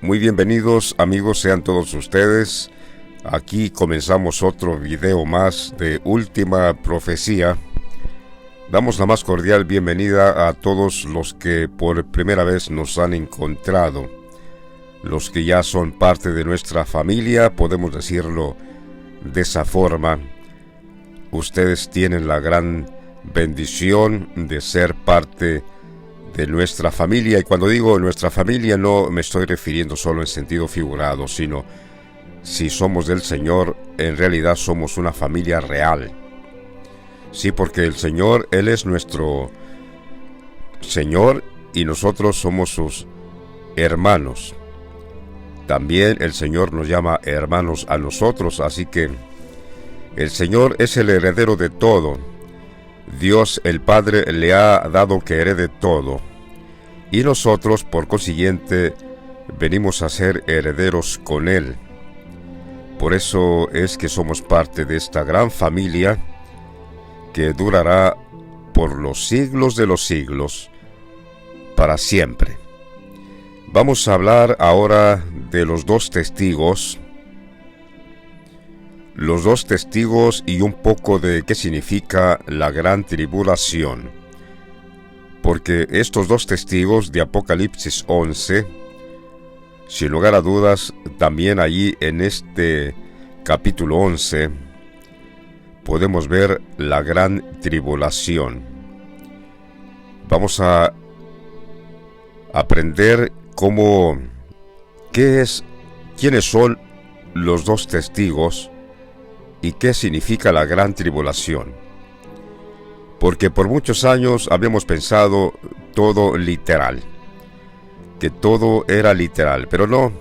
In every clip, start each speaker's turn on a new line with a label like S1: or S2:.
S1: Muy bienvenidos amigos sean todos ustedes. Aquí comenzamos otro video más de Última Profecía. Damos la más cordial bienvenida a todos los que por primera vez nos han encontrado. Los que ya son parte de nuestra familia, podemos decirlo de esa forma. Ustedes tienen la gran bendición de ser parte de nuestra familia, y cuando digo nuestra familia no me estoy refiriendo solo en sentido figurado, sino si somos del Señor, en realidad somos una familia real. Sí, porque el Señor, Él es nuestro Señor y nosotros somos sus hermanos. También el Señor nos llama hermanos a nosotros, así que el Señor es el heredero de todo. Dios el Padre le ha dado que herede todo, y nosotros por consiguiente venimos a ser herederos con Él. Por eso es que somos parte de esta gran familia que durará por los siglos de los siglos, para siempre. Vamos a hablar ahora de los dos testigos. Los dos testigos y un poco de qué significa la gran tribulación. Porque estos dos testigos de Apocalipsis 11, sin lugar a dudas, también allí en este capítulo 11, podemos ver la gran tribulación. Vamos a aprender quiénes son los dos testigos y qué significa la gran tribulación. Porque por muchos años habíamos pensado todo literal, que todo era literal, pero no.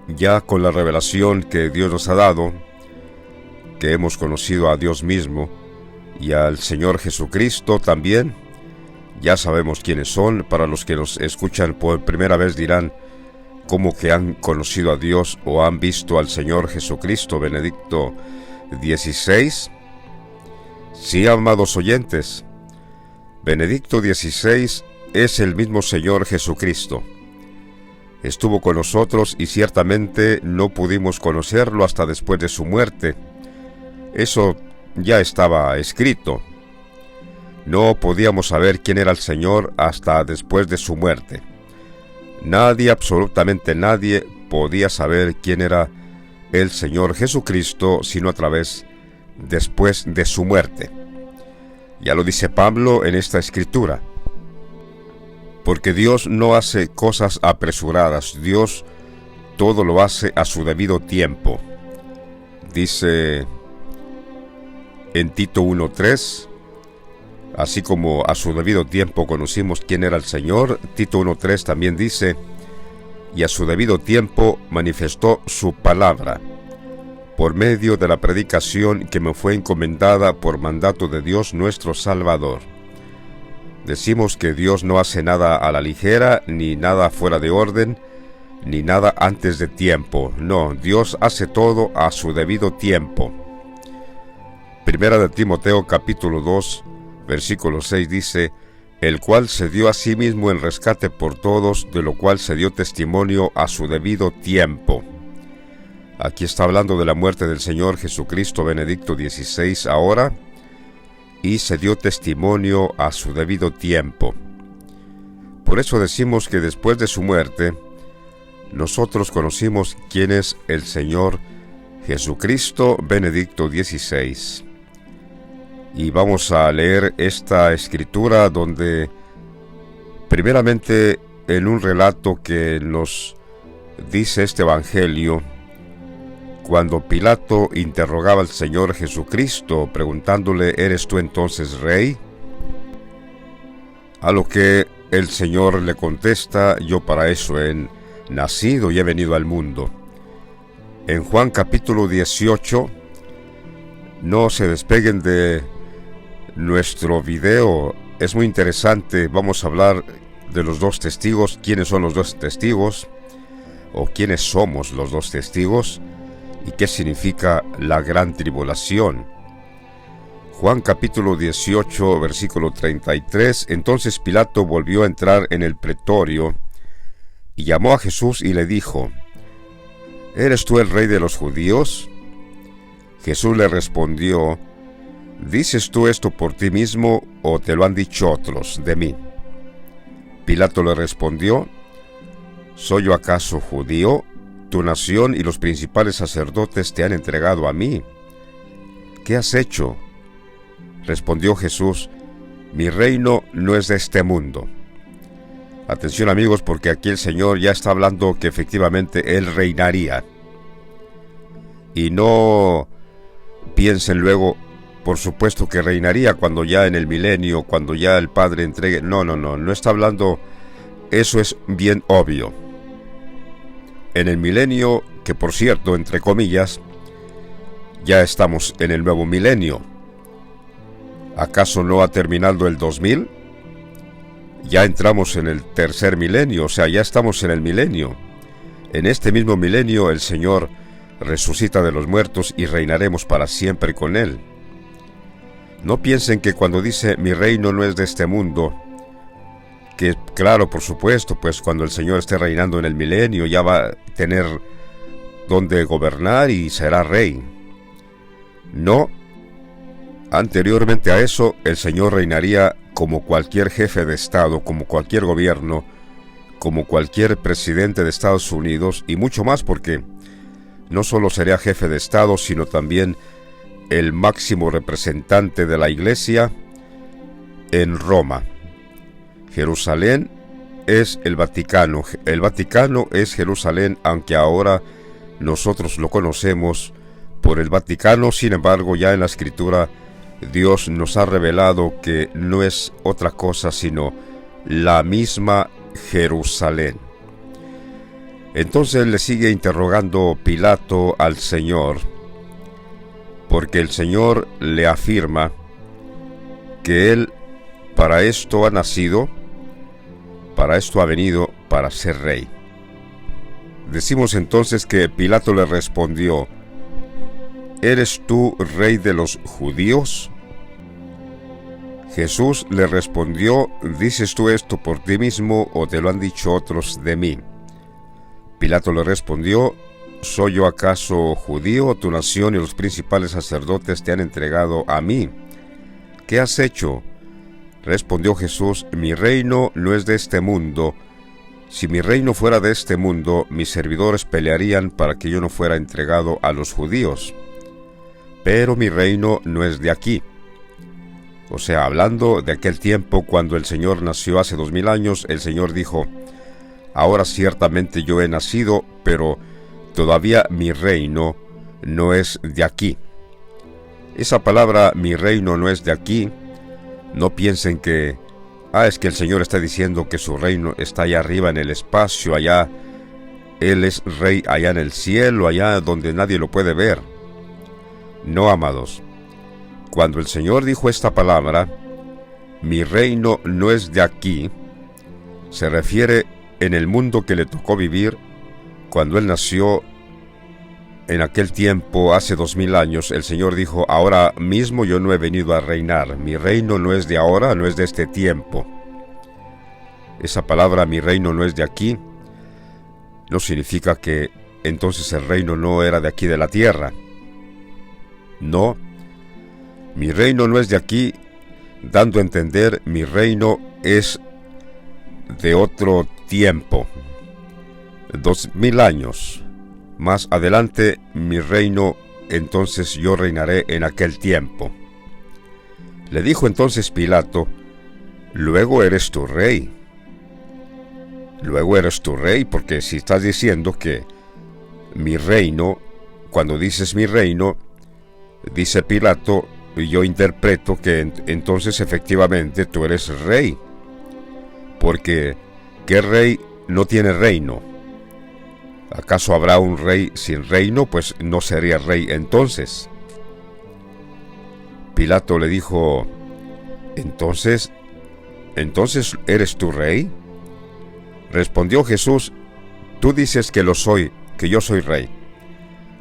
S1: Ya con la revelación que Dios nos ha dado, que hemos conocido a Dios mismo y al Señor Jesucristo también, ya sabemos quiénes son. Para los que nos escuchan por primera vez dirán, ¿cómo que han conocido a Dios o han visto al Señor Jesucristo? Benedicto XVI. Sí, amados oyentes, Benedicto XVI es el mismo Señor Jesucristo. Estuvo con nosotros y ciertamente no pudimos conocerlo hasta después de su muerte. Eso ya estaba escrito. No podíamos saber quién era el Señor hasta después de su muerte. Nadie, absolutamente nadie, podía saber quién era el Señor Jesucristo sino a través después de su muerte. Ya lo dice Pablo en esta escritura. Porque Dios no hace cosas apresuradas, Dios todo lo hace a su debido tiempo. Dice en Tito 1:3, así como a su debido tiempo conocimos quién era el Señor, Tito 1:3 también dice, y a su debido tiempo manifestó su palabra, por medio de la predicación que me fue encomendada por mandato de Dios nuestro Salvador. Decimos que Dios no hace nada a la ligera, ni nada fuera de orden, ni nada antes de tiempo. No, Dios hace todo a su debido tiempo. Primera de Timoteo capítulo 2, versículo 6 dice, el cual se dio a sí mismo en rescate por todos, de lo cual se dio testimonio a su debido tiempo. Aquí está hablando de la muerte del Señor Jesucristo Benedicto XVI ahora, y se dio testimonio a su debido tiempo. Por eso decimos que después de su muerte, nosotros conocimos quién es el Señor Jesucristo Benedicto XVI. Y vamos a leer esta escritura donde, primeramente, en un relato que nos dice este evangelio, cuando Pilato interrogaba al Señor Jesucristo, preguntándole, ¿eres tú entonces rey? A lo que el Señor le contesta, yo para eso he nacido y he venido al mundo. En Juan capítulo 18, no se despeguen de nuestro video, es muy interesante. Vamos a hablar de los dos testigos, quiénes son los dos testigos, o quiénes somos los dos testigos, y qué significa la gran tribulación. Juan capítulo 18, versículo 33. Entonces Pilato volvió a entrar en el pretorio y llamó a Jesús y le dijo: ¿Eres tú el rey de los judíos? Jesús le respondió: ¿Dices tú esto por ti mismo o te lo han dicho otros de mí? Pilato le respondió: ¿Soy yo acaso judío? Tu nación y los principales sacerdotes te han entregado a mí. ¿Qué has hecho? Respondió Jesús: mi reino no es de este mundo. Atención, amigos, porque aquí el Señor ya está hablando que efectivamente Él reinaría. Y no piensen luego, por supuesto que reinaría cuando ya en el milenio, cuando ya el Padre entregue. No está hablando, eso es bien obvio. En el milenio, que por cierto, entre comillas, ya estamos en el nuevo milenio. ¿Acaso no ha terminado el 2000? Ya entramos en el tercer milenio, o sea, ya estamos en el milenio. En este mismo milenio el Señor resucita de los muertos y reinaremos para siempre con Él. No piensen que cuando dice mi reino no es de este mundo, que claro, por supuesto, pues cuando el Señor esté reinando en el milenio ya va a tener donde gobernar y será rey. No, anteriormente a eso el Señor reinaría como cualquier jefe de Estado, como cualquier gobierno, como cualquier presidente de Estados Unidos y mucho más, porque no solo sería jefe de Estado, sino también el máximo representante de la Iglesia en Roma. Jerusalén es el Vaticano es Jerusalén, aunque ahora nosotros lo conocemos por el Vaticano. Sin embargo, ya en la Escritura Dios nos ha revelado que no es otra cosa sino la misma Jerusalén. Entonces le sigue interrogando Pilato al Señor, porque el Señor le afirma que Él para esto ha nacido, para esto ha venido, para ser rey. Decimos entonces que Pilato le respondió: ¿eres tú rey de los judíos? Jesús le respondió: ¿dices tú esto por ti mismo o te lo han dicho otros de mí? Pilato le respondió: ¿soy yo acaso judío? Tu nación y los principales sacerdotes te han entregado a mí. ¿Qué has hecho? Respondió Jesús: mi reino no es de este mundo. Si mi reino fuera de este mundo, mis servidores pelearían para que yo no fuera entregado a los judíos. Pero mi reino no es de aquí. O sea, hablando de aquel tiempo cuando el Señor nació hace 2000 años, el Señor dijo: ahora ciertamente yo he nacido, pero todavía mi reino no es de aquí. Esa palabra, mi reino no es de aquí, no piensen que, es que el Señor está diciendo que su reino está allá arriba en el espacio, allá, Él es rey allá en el cielo, allá donde nadie lo puede ver. No, amados. Cuando el Señor dijo esta palabra, mi reino no es de aquí, se refiere en el mundo que le tocó vivir cuando Él nació. En aquel tiempo, hace 2000 años, el Señor dijo: ahora mismo yo no he venido a reinar, mi reino no es de ahora, no es de este tiempo. Esa palabra, mi reino no es de aquí, no significa que entonces el reino no era de aquí de la tierra. No, mi reino no es de aquí, dando a entender mi reino es de otro tiempo, 2000 años. Más adelante mi reino, entonces yo reinaré en aquel tiempo. Le dijo entonces Pilato: luego eres tu rey. Luego eres tu rey, porque si estás diciendo que mi reino, cuando dices mi reino, dice Pilato, yo interpreto que entonces efectivamente tú eres rey. Porque ¿qué rey no tiene reino? ¿Acaso habrá un rey sin reino? Pues no sería rey entonces. Pilato le dijo: ¿Entonces eres tu rey? Respondió Jesús: tú dices que lo soy, que yo soy rey.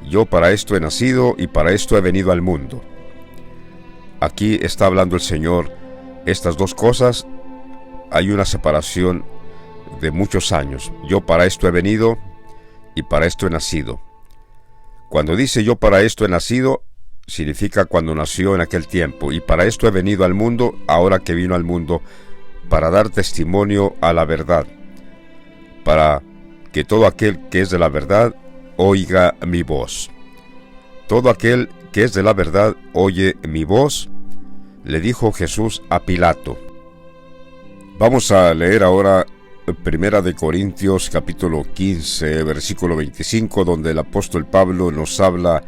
S1: Yo para esto he nacido y para esto he venido al mundo. Aquí está hablando el Señor estas dos cosas. Hay una separación de muchos años. Yo para esto he venido y para esto he nacido. Cuando dice yo para esto he nacido, significa cuando nació en aquel tiempo, y para esto he venido al mundo, ahora que vino al mundo, para dar testimonio a la verdad, para que todo aquel que es de la verdad oiga mi voz. Todo aquel que es de la verdad oye mi voz, le dijo Jesús a Pilato. Vamos a leer ahora Primera de Corintios capítulo 15, versículo 25, donde el apóstol Pablo nos habla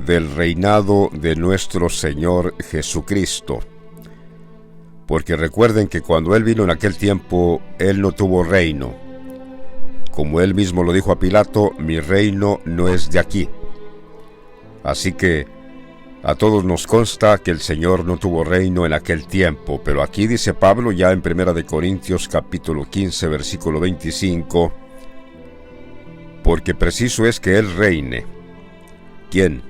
S1: del reinado de nuestro Señor Jesucristo. Porque recuerden que cuando Él vino en aquel tiempo, Él no tuvo reino. Como Él mismo lo dijo a Pilato, mi reino no es de aquí. Así que a todos nos consta que el Señor no tuvo reino en aquel tiempo, pero aquí dice Pablo ya en Primera de Corintios capítulo 15 versículo 25, porque preciso es que Él reine. ¿Quién?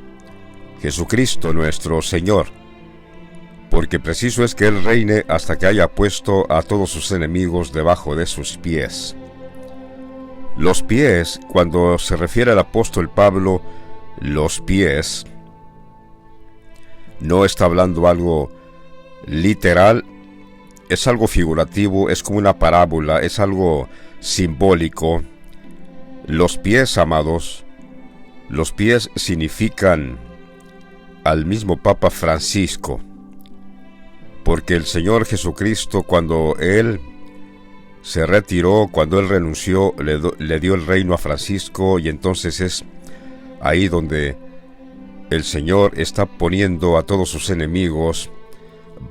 S1: Jesucristo nuestro Señor. Porque preciso es que Él reine hasta que haya puesto a todos sus enemigos debajo de sus pies. Los pies, cuando se refiere al apóstol Pablo, los pies, no está hablando algo literal, es algo figurativo, es como una parábola, es algo simbólico. Los pies, amados, los pies significan al mismo Papa Francisco, porque el Señor Jesucristo, cuando Él se retiró, cuando Él renunció, le dio el reino a Francisco, y entonces es ahí donde el Señor está poniendo a todos sus enemigos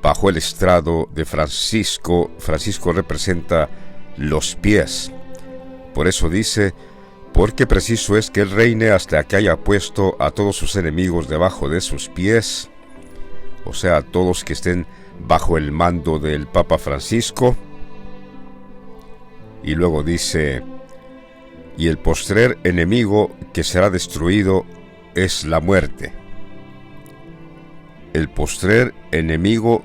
S1: bajo el estrado de Francisco. Francisco representa los pies. Por eso dice, porque preciso es que Él reine hasta que haya puesto a todos sus enemigos debajo de sus pies, o sea, a todos que estén bajo el mando del Papa Francisco. Y luego dice, y el postrer enemigo que será destruido es la muerte. El postrer enemigo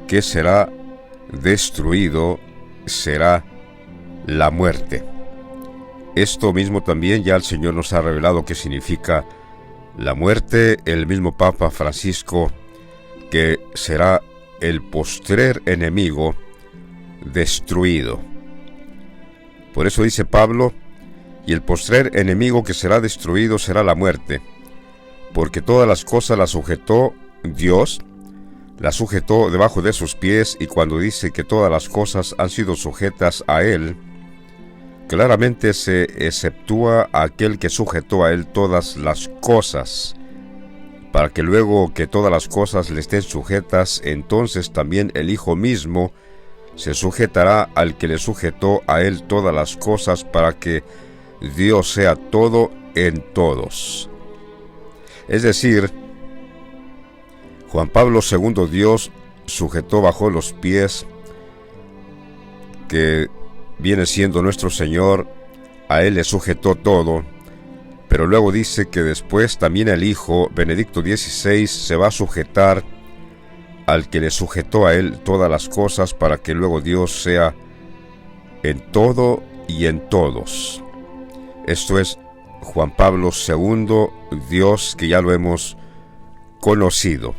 S1: que será destruido será la muerte. Esto mismo también ya el Señor nos ha revelado qué significa la muerte, el mismo Papa Francisco, que será el postrer enemigo destruido. Por eso dice Pablo, y el postrer enemigo que será destruido será la muerte, porque todas las cosas las sujetó Dios, las sujetó debajo de sus pies, y cuando dice que todas las cosas han sido sujetas a Él, claramente se exceptúa a aquel que sujetó a Él todas las cosas, para que luego que todas las cosas le estén sujetas, entonces también el Hijo mismo se sujetará al que le sujetó a Él todas las cosas, para que Dios sea todo en todos. Es decir, Juan Pablo II, Dios sujetó bajo los pies, que viene siendo nuestro Señor, a Él le sujetó todo, pero luego dice que después también el Hijo, Benedicto XVI, se va a sujetar al que le sujetó a Él todas las cosas, para que luego Dios sea en todo y en todos. Esto es Juan Pablo II, Dios que ya lo hemos conocido.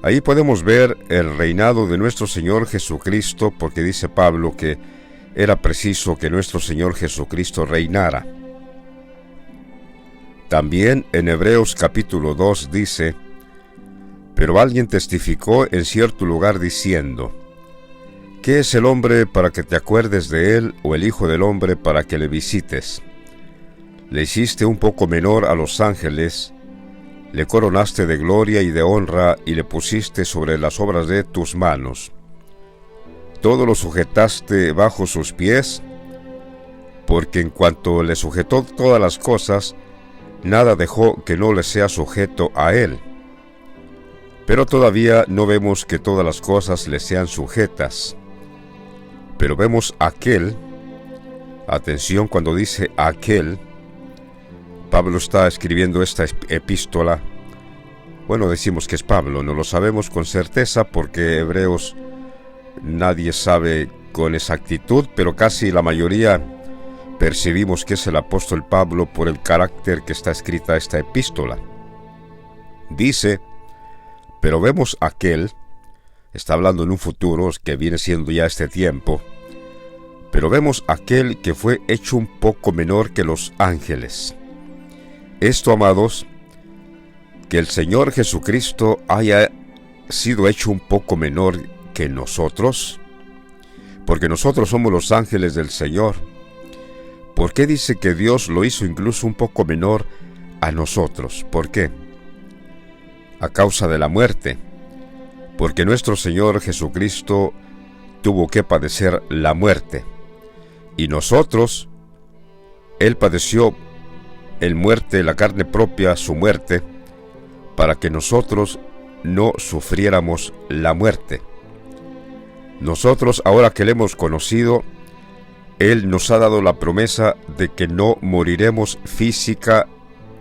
S1: Ahí podemos ver el reinado de nuestro Señor Jesucristo, porque dice Pablo que era preciso que nuestro Señor Jesucristo reinara. También en Hebreos capítulo 2 dice, pero alguien testificó en cierto lugar diciendo, ¿qué es el hombre para que te acuerdes de él, o el hijo del hombre para que le visites? Le hiciste un poco menor a los ángeles, le coronaste de gloria y de honra, y le pusiste sobre las obras de tus manos. Todo lo sujetaste bajo sus pies, porque en cuanto le sujetó todas las cosas, nada dejó que no le sea sujeto a él. Pero todavía no vemos que todas las cosas le sean sujetas. Pero vemos aquel, atención cuando dice aquel, Pablo está escribiendo esta epístola. Bueno, decimos que es Pablo, no lo sabemos con certeza porque Hebreos nadie sabe con exactitud, pero casi la mayoría percibimos que es el apóstol Pablo por el carácter que está escrita esta epístola. Dice, pero vemos aquel, está hablando en un futuro que viene siendo ya este tiempo, pero vemos aquel que fue hecho un poco menor que los ángeles. Esto, amados, que el Señor Jesucristo haya sido hecho un poco menor que nosotros, porque nosotros somos los ángeles del Señor. ¿Por qué dice que Dios lo hizo incluso un poco menor a nosotros? ¿Por qué? A causa de la muerte, porque nuestro Señor Jesucristo tuvo que padecer la muerte, y nosotros, Él padeció en muerte, la carne propia, su muerte, para que nosotros no sufriéramos la muerte. Nosotros, ahora que le hemos conocido, Él nos ha dado la promesa de que no moriremos física,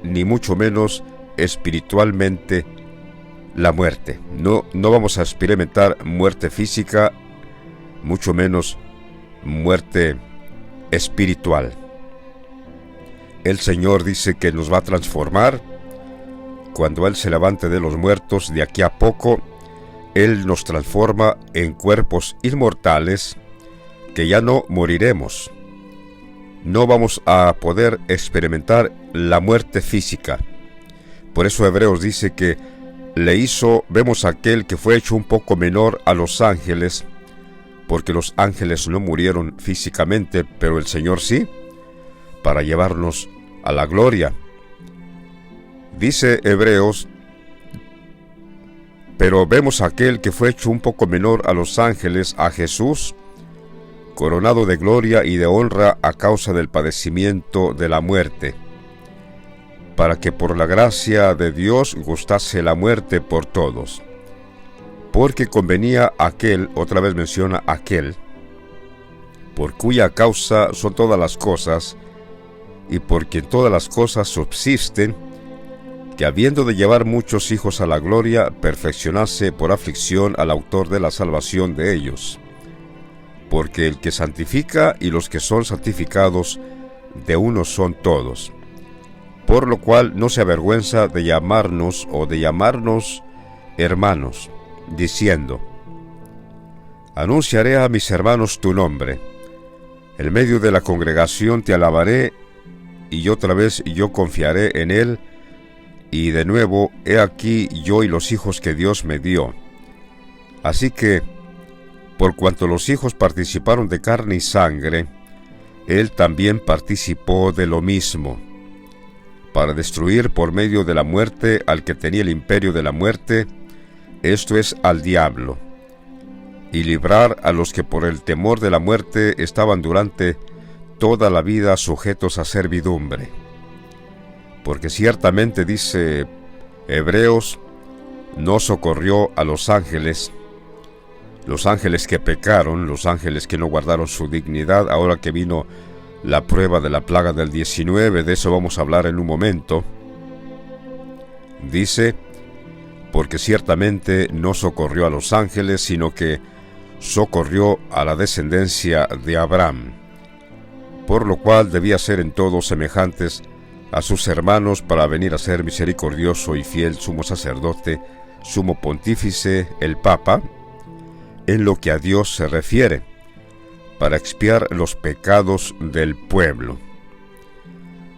S1: ni mucho menos espiritualmente la muerte. No vamos a experimentar muerte física, mucho menos muerte espiritual. El Señor dice que nos va a transformar. Cuando Él se levante de los muertos, de aquí a poco, Él nos transforma en cuerpos inmortales que ya no moriremos. No vamos a poder experimentar la muerte física. Por eso Hebreos dice que vemos a aquel que fue hecho un poco menor a los ángeles, porque los ángeles no murieron físicamente, pero el Señor sí, para llevarnos a la gloria. Dice Hebreos, pero vemos a aquel que fue hecho un poco menor a los ángeles, a Jesús, coronado de gloria y de honra a causa del padecimiento de la muerte, para que por la gracia de Dios gustase la muerte por todos. Porque convenía aquel, otra vez menciona aquel, por cuya causa son todas las cosas, y por quien todas las cosas subsisten, que habiendo de llevar muchos hijos a la gloria, perfeccionase por aflicción al autor de la salvación de ellos. Porque el que santifica y los que son santificados, de uno son todos. Por lo cual no se avergüenza de llamarnos hermanos, diciendo, anunciaré a mis hermanos tu nombre, en medio de la congregación te alabaré, y otra vez yo confiaré en él, y de nuevo, he aquí yo y los hijos que Dios me dio. Así que, por cuanto los hijos participaron de carne y sangre, él también participó de lo mismo, para destruir por medio de la muerte al que tenía el imperio de la muerte, esto es, al diablo, y librar a los que por el temor de la muerte estaban durante toda la vida sujetos a servidumbre. Porque ciertamente, dice Hebreos, no socorrió a los ángeles que pecaron, los ángeles que no guardaron su dignidad, ahora que vino la prueba de la plaga del 19, de eso vamos a hablar en un momento. Dice, porque ciertamente no socorrió a los ángeles, sino que socorrió a la descendencia de Abraham, por lo cual debía ser en todo semejantes a sus hermanos para venir a ser misericordioso y fiel sumo sacerdote, sumo pontífice, el Papa, en lo que a Dios se refiere, para expiar los pecados del pueblo.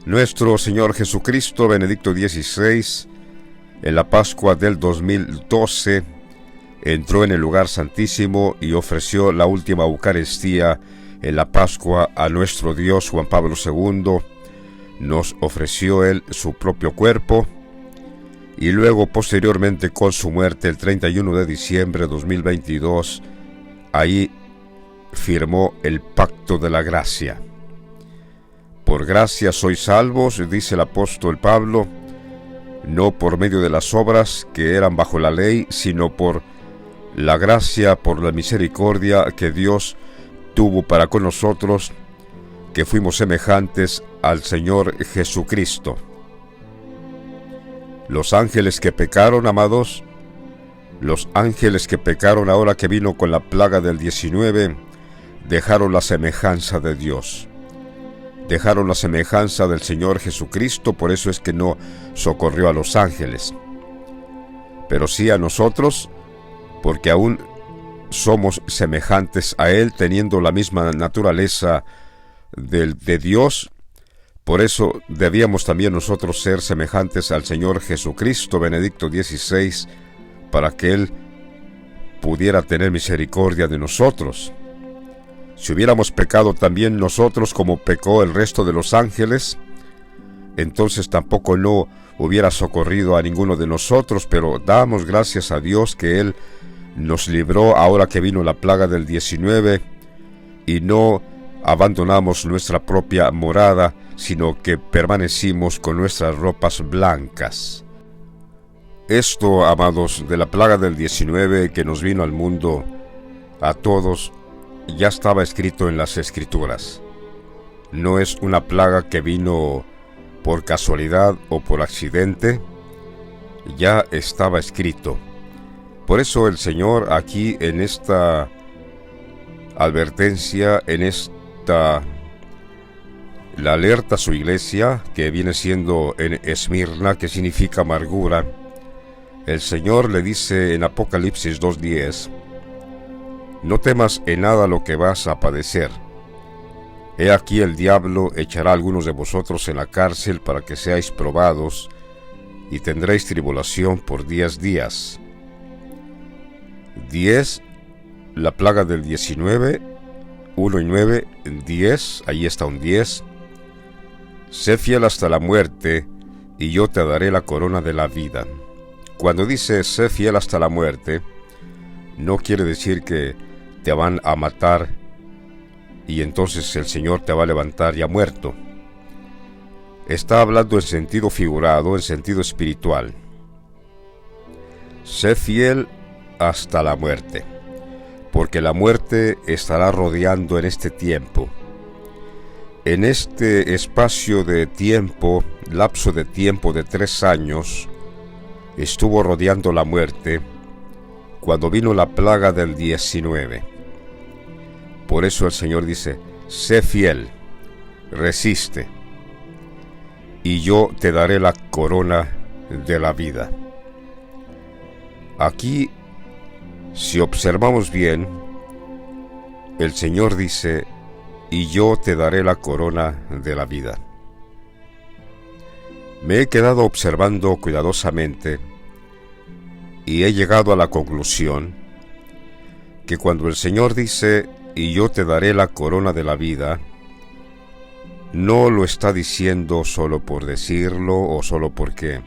S1: Nuestro Señor Jesucristo, Benedicto XVI, en la Pascua del 2012, entró en el lugar santísimo y ofreció la última Eucaristía en la Pascua a nuestro Dios. Juan Pablo II nos ofreció Él su propio cuerpo, y luego posteriormente con su muerte el 31 de diciembre de 2022, ahí firmó el pacto de la gracia. Por gracia sois salvos, dice el apóstol Pablo, no por medio de las obras que eran bajo la ley, sino por la gracia, por la misericordia que Dios tuvo para con nosotros, que fuimos semejantes al Señor Jesucristo. Los ángeles que pecaron, amados, los ángeles que pecaron ahora que vino con la plaga del 19, dejaron la semejanza de Dios. Dejaron la semejanza del Señor Jesucristo, por eso es que no socorrió a los ángeles. Pero sí a nosotros, porque aún somos semejantes a Él, teniendo la misma naturaleza de Dios. Por eso debíamos también nosotros ser semejantes al Señor Jesucristo, Benedicto XVI, para que Él pudiera tener misericordia de nosotros. Si hubiéramos pecado también nosotros como pecó el resto de los ángeles, entonces tampoco no hubiera socorrido a ninguno de nosotros, pero damos gracias a Dios que Él nos libró ahora que vino la plaga del 19 y no abandonamos nuestra propia morada, sino que permanecimos con nuestras ropas blancas. Esto, amados, de la plaga del 19 que nos vino al mundo, a todos, ya estaba escrito en las Escrituras. No es una plaga que vino por casualidad o por accidente, ya estaba escrito. Por eso el Señor aquí en esta advertencia, la alerta a su iglesia, que viene siendo en Esmirna, que significa amargura, el Señor le dice en Apocalipsis 2:10, no temas en nada lo que vas a padecer. He aquí el diablo echará a algunos de vosotros en la cárcel para que seáis probados, y tendréis tribulación por 10 días. 10, la plaga del 19, 1 y 9, 10, ahí está un 10. Sé fiel hasta la muerte, y yo te daré la corona de la vida. Cuando dice sé fiel hasta la muerte, no quiere decir que te van a matar y entonces el Señor te va a levantar ya muerto. Está hablando en sentido figurado, en sentido espiritual. Sé fiel hasta la muerte, porque la muerte estará rodeando en este tiempo. En este espacio de tiempo, lapso de tiempo de 3 años, estuvo rodeando la muerte cuando vino la plaga del 19. Por eso el Señor dice, sé fiel, resiste, y yo te daré la corona de la vida. Aquí, si observamos bien, el Señor dice, y yo te daré la corona de la vida. Me he quedado observando cuidadosamente y he llegado a la conclusión que cuando el Señor dice, y yo te daré la corona de la vida, no lo está diciendo solo por decirlo o solo porque,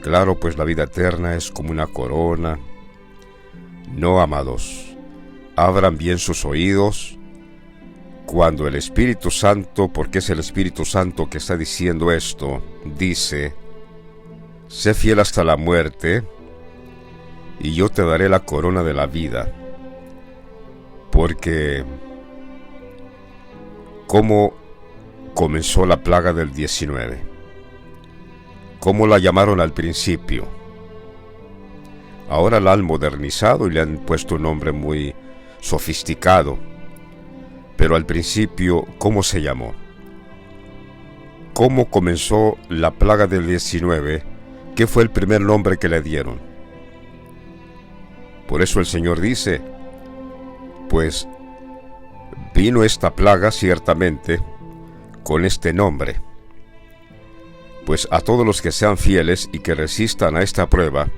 S1: claro, pues la vida eterna es como una corona. No, amados, abran bien sus oídos cuando el Espíritu Santo, porque es el Espíritu Santo que está diciendo esto, dice, sé fiel hasta la muerte, y yo te daré la corona de la vida. Porque, ¿cómo comenzó la plaga del 19? ¿Cómo la llamaron al principio? Ahora la han modernizado y le han puesto un nombre muy sofisticado. Pero al principio, ¿cómo se llamó? ¿Cómo comenzó la plaga del 19? ¿Qué fue el primer nombre que le dieron? Por eso el Señor dice, pues vino esta plaga ciertamente con este nombre. Pues a todos los que sean fieles y que resistan a esta prueba,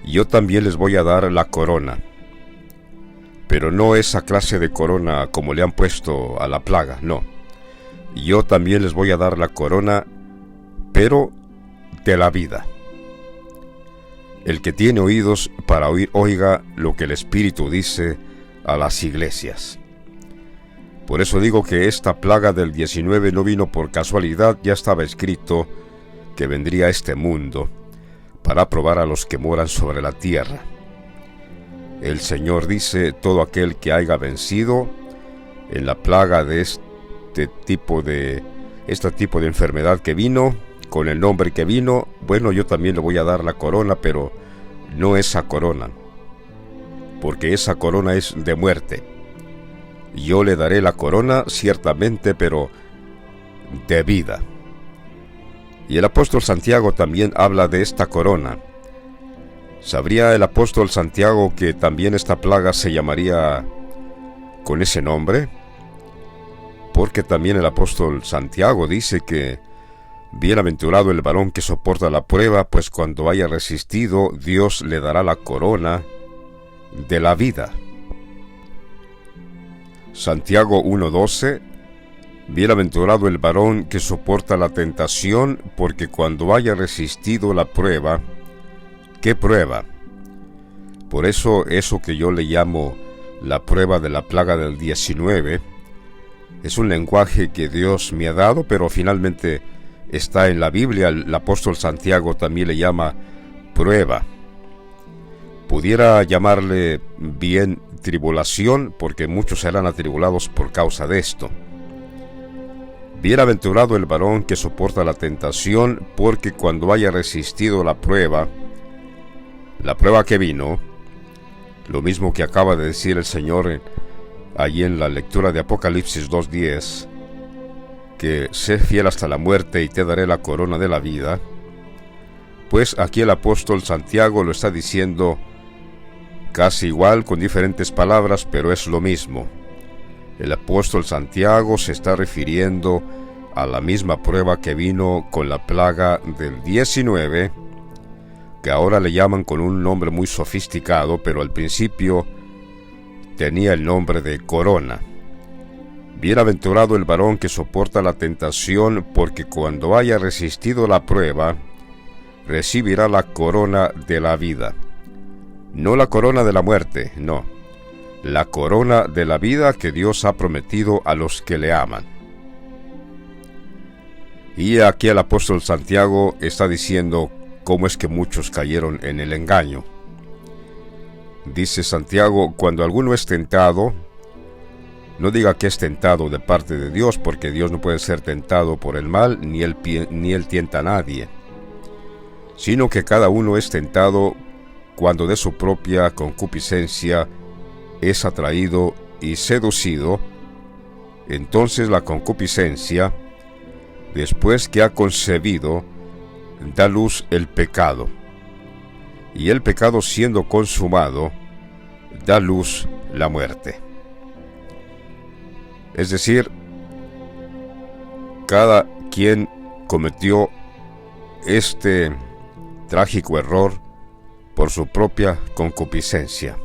S1: yo también les voy a dar la corona. Pero no esa clase de corona como le han puesto a la plaga, no. Yo también les voy a dar la corona, pero de la vida. El que tiene oídos para oír, oiga lo que el Espíritu dice a las iglesias. Por eso digo que esta plaga del 19 no vino por casualidad, ya estaba escrito que vendría a este mundo para probar a los que moran sobre la tierra. El Señor dice, todo aquel que haya vencido en la plaga de este tipo de enfermedad que vino, con el nombre que vino, bueno, yo también le voy a dar la corona, pero no esa corona, porque esa corona es de muerte. yo le daré la corona, ciertamente, pero de vida. Y el apóstol Santiago también habla de esta corona. ¿Sabría el apóstol Santiago que también esta plaga se llamaría con ese nombre? Porque también el apóstol Santiago dice que bienaventurado el varón que soporta la prueba, pues cuando haya resistido, Dios le dará la corona de la vida. Santiago 1:12: bienaventurado el varón que soporta la tentación, porque cuando haya resistido la prueba. ¿Qué prueba? Por eso que yo le llamo la prueba de la plaga del 19, es un lenguaje que Dios me ha dado, pero finalmente está en la Biblia. El apóstol Santiago también le llama prueba. Pudiera llamarle bien tribulación, porque muchos serán atribulados por causa de esto. Bienaventurado el varón que soporta la tentación, porque cuando haya resistido la prueba que vino, lo mismo que acaba de decir el Señor allí en la lectura de Apocalipsis 2:10, que sé fiel hasta la muerte y te daré la corona de la vida, pues aquí el apóstol Santiago lo está diciendo casi igual, con diferentes palabras, pero es lo mismo. El apóstol Santiago se está refiriendo a la misma prueba que vino con la plaga del 19, que ahora le llaman con un nombre muy sofisticado, pero al principio tenía el nombre de corona. Bienaventurado el varón que soporta la tentación, porque cuando haya resistido la prueba, recibirá la corona de la vida. No la corona de la muerte, no. La corona de la vida que Dios ha prometido a los que le aman. Y aquí el apóstol Santiago está diciendo cómo es que muchos cayeron en el engaño. Dice Santiago: cuando alguno es tentado, no diga que es tentado de parte de Dios, porque Dios no puede ser tentado por el mal, ni él tienta a nadie, sino que cada uno es tentado cuando de su propia concupiscencia es atraído y seducido. Entonces la concupiscencia, después que ha concebido, da luz el pecado, y el pecado, siendo consumado, da luz la muerte. Es decir, cada quien cometió este trágico error por su propia concupiscencia.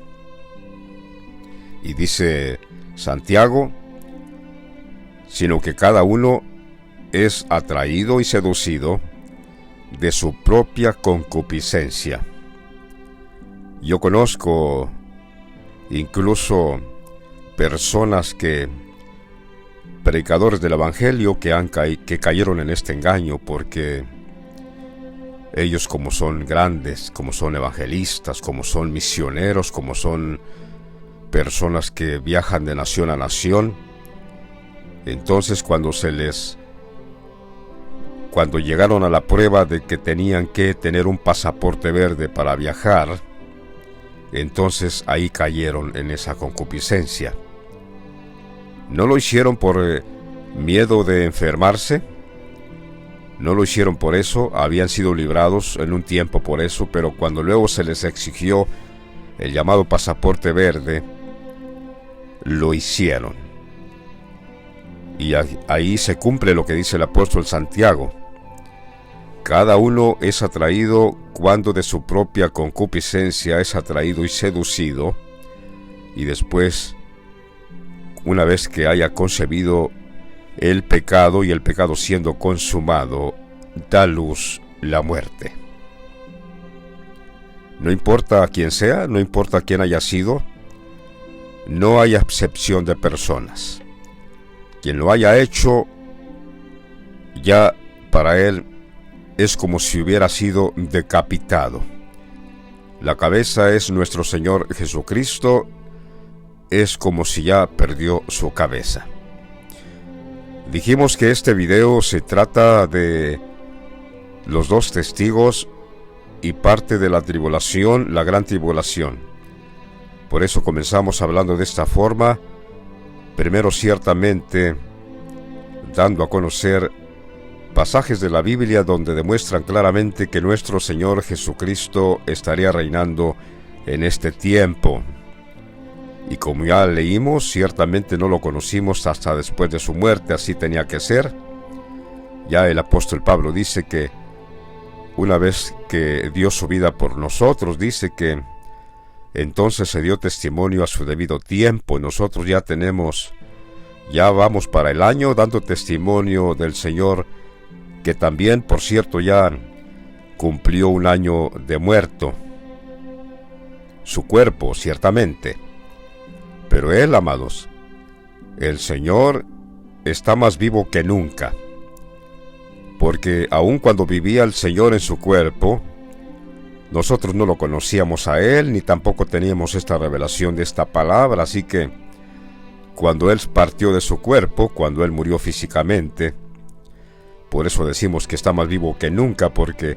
S1: Y dice Santiago, sino que cada uno es atraído y seducido de su propia concupiscencia. Yo conozco incluso personas predicadores del evangelio que cayeron en este engaño, porque ellos, como son grandes, como son evangelistas, como son misioneros, como son personas que viajan de nación a nación, entonces cuando llegaron a la prueba de que tenían que tener un pasaporte verde para viajar, entonces ahí cayeron en esa concupiscencia. No lo hicieron por miedo de enfermarse, no lo hicieron por eso, habían sido librados en un tiempo por eso, pero cuando luego se les exigió el llamado pasaporte verde, lo hicieron. Y ahí se cumple lo que dice el apóstol Santiago: cada uno es atraído cuando de su propia concupiscencia es atraído y seducido, y después, una vez que haya concebido el pecado, y el pecado siendo consumado, da luz la muerte. No importa quién sea, no importa quién haya sido, no hay acepción de personas. Quien lo haya hecho, ya para él es como si hubiera sido decapitado. La cabeza es nuestro Señor Jesucristo, es como si ya perdió su cabeza. Dijimos que este video se trata de los dos testigos y parte de la tribulación, la gran tribulación. Por eso comenzamos hablando de esta forma, Primero, ciertamente, dando a conocer pasajes de la Biblia donde demuestran claramente que nuestro Señor Jesucristo estaría reinando en este tiempo. Y como ya leímos, ciertamente no lo conocimos hasta después de su muerte, así tenía que ser. Ya el apóstol Pablo dice que una vez que dio su vida por nosotros, dice que entonces se dio testimonio a su debido tiempo. Nosotros ya vamos para el año dando testimonio del Señor, que también, por cierto, ya cumplió un año de muerto. Su cuerpo, ciertamente. Pero Él, amados, el Señor está más vivo que nunca. Porque aun cuando vivía el Señor en su cuerpo, nosotros no lo conocíamos a Él, ni tampoco teníamos esta revelación de esta palabra. Así que cuando Él partió de su cuerpo, cuando Él murió físicamente, por eso decimos que está más vivo que nunca, porque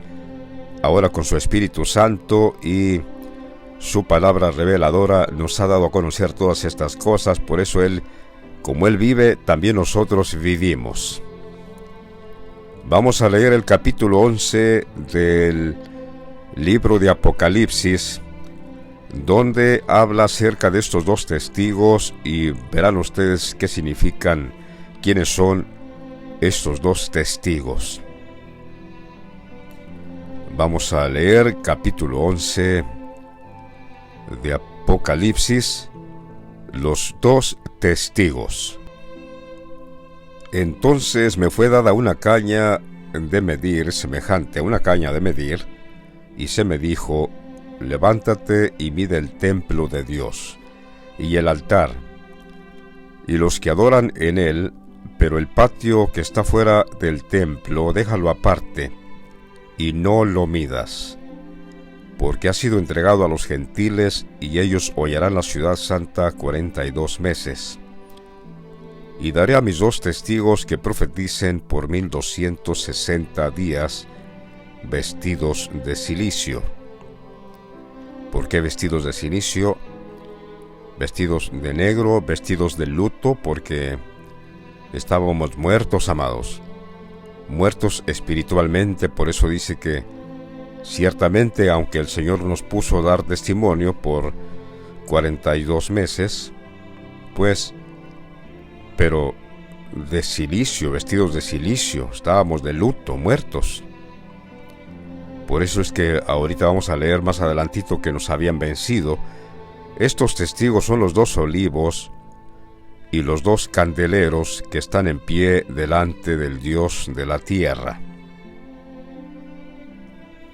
S1: ahora con su Espíritu Santo y su palabra reveladora nos ha dado a conocer todas estas cosas. Por eso Él, como Él vive, también nosotros vivimos. Vamos a leer el capítulo 11 del libro de Apocalipsis, donde habla acerca de estos dos testigos, y verán ustedes qué significan, quiénes son estos dos testigos. Vamos a leer capítulo 11 de Apocalipsis, los dos testigos. Entonces me fue dada una caña de medir, semejante a una caña de medir, y se me dijo: levántate y mide el templo de Dios, y el altar, y los que adoran en él, pero el patio que está fuera del templo, déjalo aparte, y no lo midas, porque ha sido entregado a los gentiles, y ellos hollarán la ciudad santa 42 meses. Y daré a mis dos testigos que profeticen por 1260 días, vestidos de cilicio. ¿Por qué vestidos de cilicio? Vestidos de negro, vestidos de luto, porque estábamos muertos, amados, muertos espiritualmente. Por eso dice que ciertamente, aunque el Señor nos puso a dar testimonio por 42 meses, pues, pero de cilicio, vestidos de cilicio, estábamos de luto, muertos. Por eso es que ahorita vamos a leer más adelantito que nos habían vencido. Estos testigos son los dos olivos y los dos candeleros que están en pie delante del Dios de la tierra.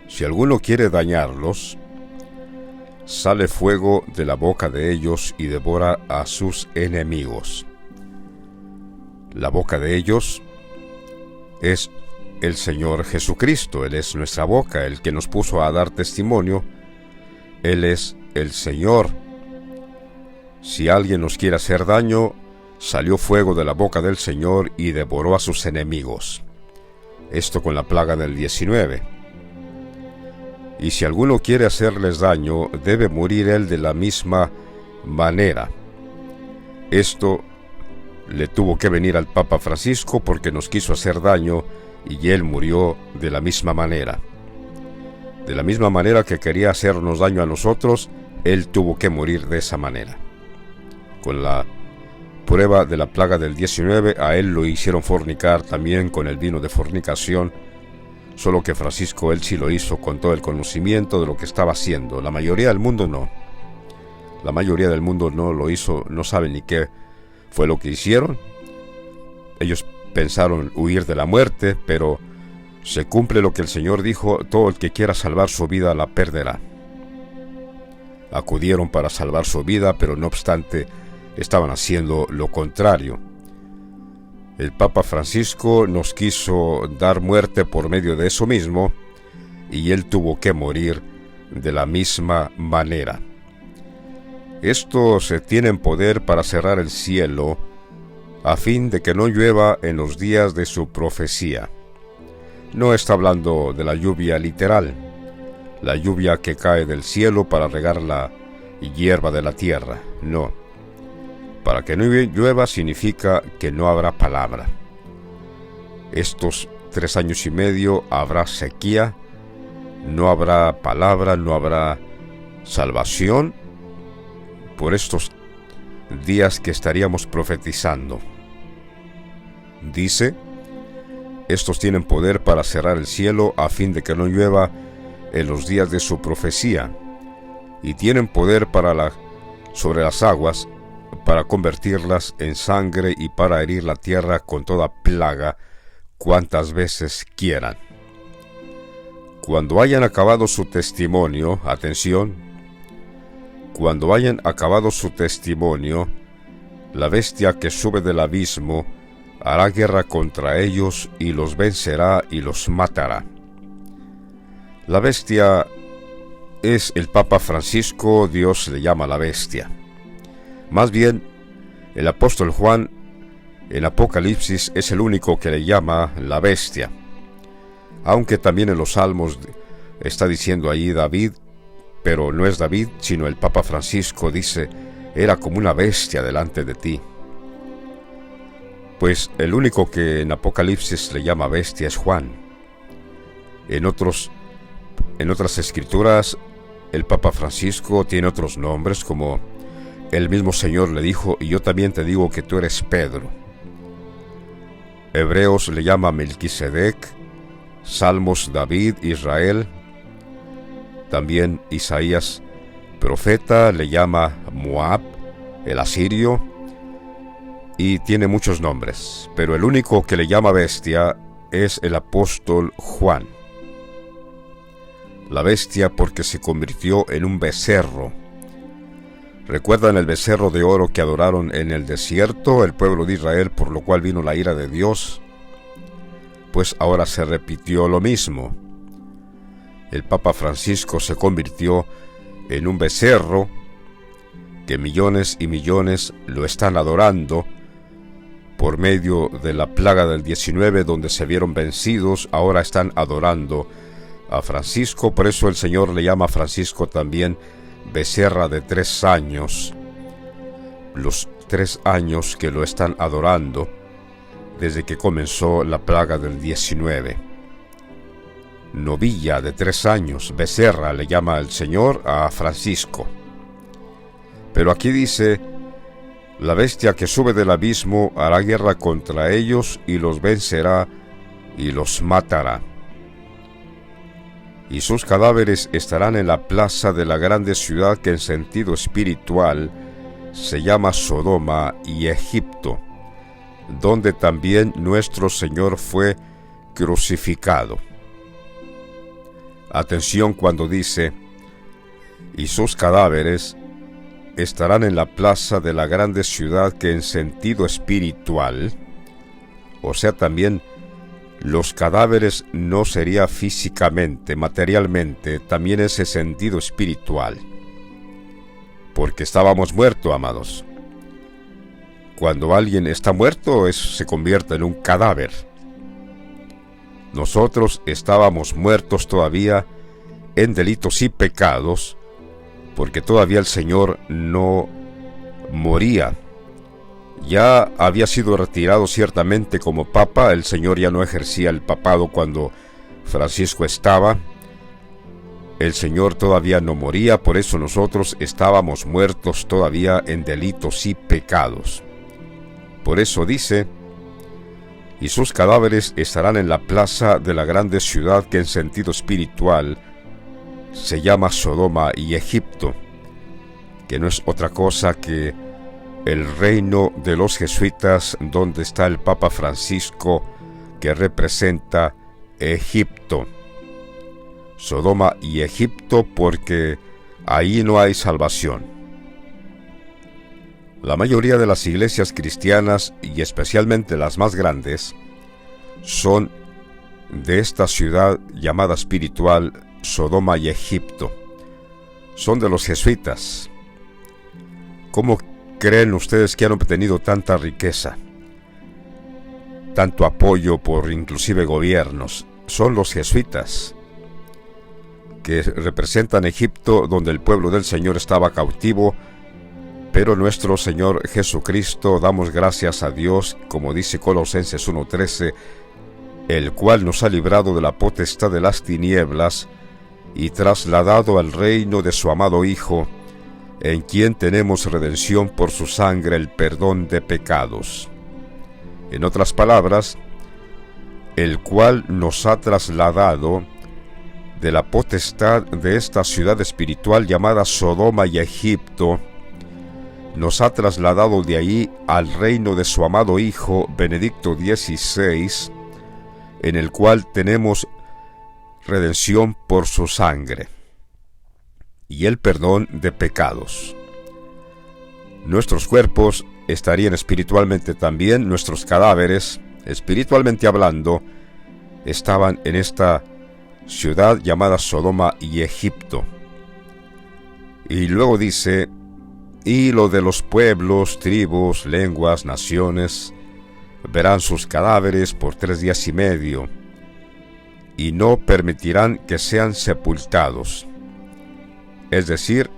S1: Si alguno quiere dañarlos, sale fuego de la boca de ellos y devora a sus enemigos. La boca de ellos es el Señor Jesucristo. Él es nuestra boca, el que nos puso a dar testimonio. Él es el Señor. Si alguien nos quiere hacer daño, salió fuego de la boca del Señor y devoró a sus enemigos. Esto con la plaga del 19. Y si alguno quiere hacerles daño, debe morir él de la misma manera. Esto le tuvo que venir al Papa Francisco porque nos quiso hacer daño, y él murió de la misma manera. De la misma manera que quería hacernos daño a nosotros, él tuvo que morir de esa manera. Con la prueba de la plaga del 19, a él lo hicieron fornicar también con el vino de fornicación, solo que Francisco, él sí lo hizo con todo el conocimiento de lo que estaba haciendo. La mayoría del mundo no. La mayoría del mundo no lo hizo, no saben ni qué fue lo que hicieron. Ellos pensaron huir de la muerte, pero se cumple lo que el Señor dijo: todo el que quiera salvar su vida la perderá. Acudieron para salvar su vida, pero no obstante estaban haciendo lo contrario. El Papa Francisco nos quiso dar muerte por medio de eso mismo, y él tuvo que morir de la misma manera. Estos tienen poder para cerrar el cielo, a fin de que no llueva en los días de su profecía. No está hablando de la lluvia literal, la lluvia que cae del cielo para regar la hierba de la tierra, no. Para que no llueva significa que no habrá palabra. Estos 3 años y medio habrá sequía, no habrá palabra, no habrá salvación por estos días que estaríamos profetizando. Dice: estos tienen poder para cerrar el cielo a fin de que no llueva en los días de su profecía, y tienen poder sobre las aguas para convertirlas en sangre y para herir la tierra con toda plaga cuantas veces quieran. Cuando hayan acabado su testimonio, atención, cuando hayan acabado su testimonio, la bestia que sube del abismo hará guerra contra ellos y los vencerá y los matará. La bestia es el Papa Francisco. Dios le llama la bestia. Más bien, el apóstol Juan en Apocalipsis es el único que le llama la bestia, aunque también en los Salmos está diciendo allí David, pero no es David, sino el Papa Francisco dice: era como una bestia delante de ti. Pues el único que en Apocalipsis le llama bestia es Juan. En otras escrituras, el Papa Francisco tiene otros nombres, como el mismo Señor le dijo: y yo también te digo que tú eres Pedro. Hebreos le llama Melquisedec, Salmos David, Israel. También Isaías, profeta, le llama Moab, el asirio, y tiene muchos nombres, pero el único que le llama bestia es el apóstol Juan. La bestia porque se convirtió en un becerro. ¿Recuerdan el becerro de oro que adoraron en el desierto el pueblo de Israel, por lo cual vino la ira de Dios? Pues ahora se repitió lo mismo. El Papa Francisco se convirtió en un becerro que millones y millones lo están adorando por medio de la plaga del 19, donde se vieron vencidos. Ahora están adorando a Francisco. Por eso el Señor le llama a Francisco también becerra de 3 años. Los 3 años que lo están adorando desde que comenzó la plaga del 19. Novilla de 3 años, becerra, le llama el Señor a Francisco. Pero aquí dice: la bestia que sube del abismo hará guerra contra ellos y los vencerá y los matará. Y sus cadáveres estarán en la plaza de la grande ciudad que en sentido espiritual se llama Sodoma y Egipto, donde también nuestro Señor fue crucificado. Atención cuando dice: y sus cadáveres estarán en la plaza de la grande ciudad que en sentido espiritual, o sea, también los cadáveres no sería físicamente, materialmente, también ese sentido espiritual, porque estábamos muertos, amados. Cuando alguien está muerto, se convierte en un cadáver. Nosotros estábamos muertos todavía en delitos y pecados, porque todavía el Señor no moría. Ya había sido retirado ciertamente como papa. El Señor ya no ejercía el papado cuando Francisco estaba. El Señor todavía no moría, por eso nosotros estábamos muertos todavía en delitos y pecados. Por eso dice: y sus cadáveres estarán en la plaza de la grande ciudad que en sentido espiritual se llama Sodoma y Egipto, que no es otra cosa que el reino de los jesuitas, donde está el Papa Francisco, que representa Egipto. Sodoma y Egipto, porque ahí no hay salvación. La mayoría de las iglesias cristianas, y especialmente las más grandes, son de esta ciudad llamada espiritual Sodoma y Egipto. Son de los jesuitas. ¿Cómo creen ustedes que han obtenido tanta riqueza, tanto apoyo por inclusive gobiernos? Son los jesuitas, que representan Egipto, donde el pueblo del Señor estaba cautivo Pero nuestro Señor Jesucristo, damos gracias a Dios, como dice Colosenses 1:13, el cual nos ha librado de la potestad de las tinieblas y trasladado al reino de su amado Hijo, en quien tenemos redención por su sangre, el perdón de pecados. En otras palabras, el cual nos ha trasladado de la potestad de esta ciudad espiritual llamada Sodoma y Egipto, nos ha trasladado de ahí al reino de su amado Hijo, Benedicto XVI, en el cual tenemos redención por su sangre y el perdón de pecados. Nuestros cuerpos estarían espiritualmente también, nuestros cadáveres, espiritualmente hablando, estaban en esta ciudad llamada Sodoma y Egipto. Y luego dice: y lo de los pueblos, tribus, lenguas, naciones, verán sus cadáveres por 3 días y medio, y no permitirán que sean sepultados. Es decir,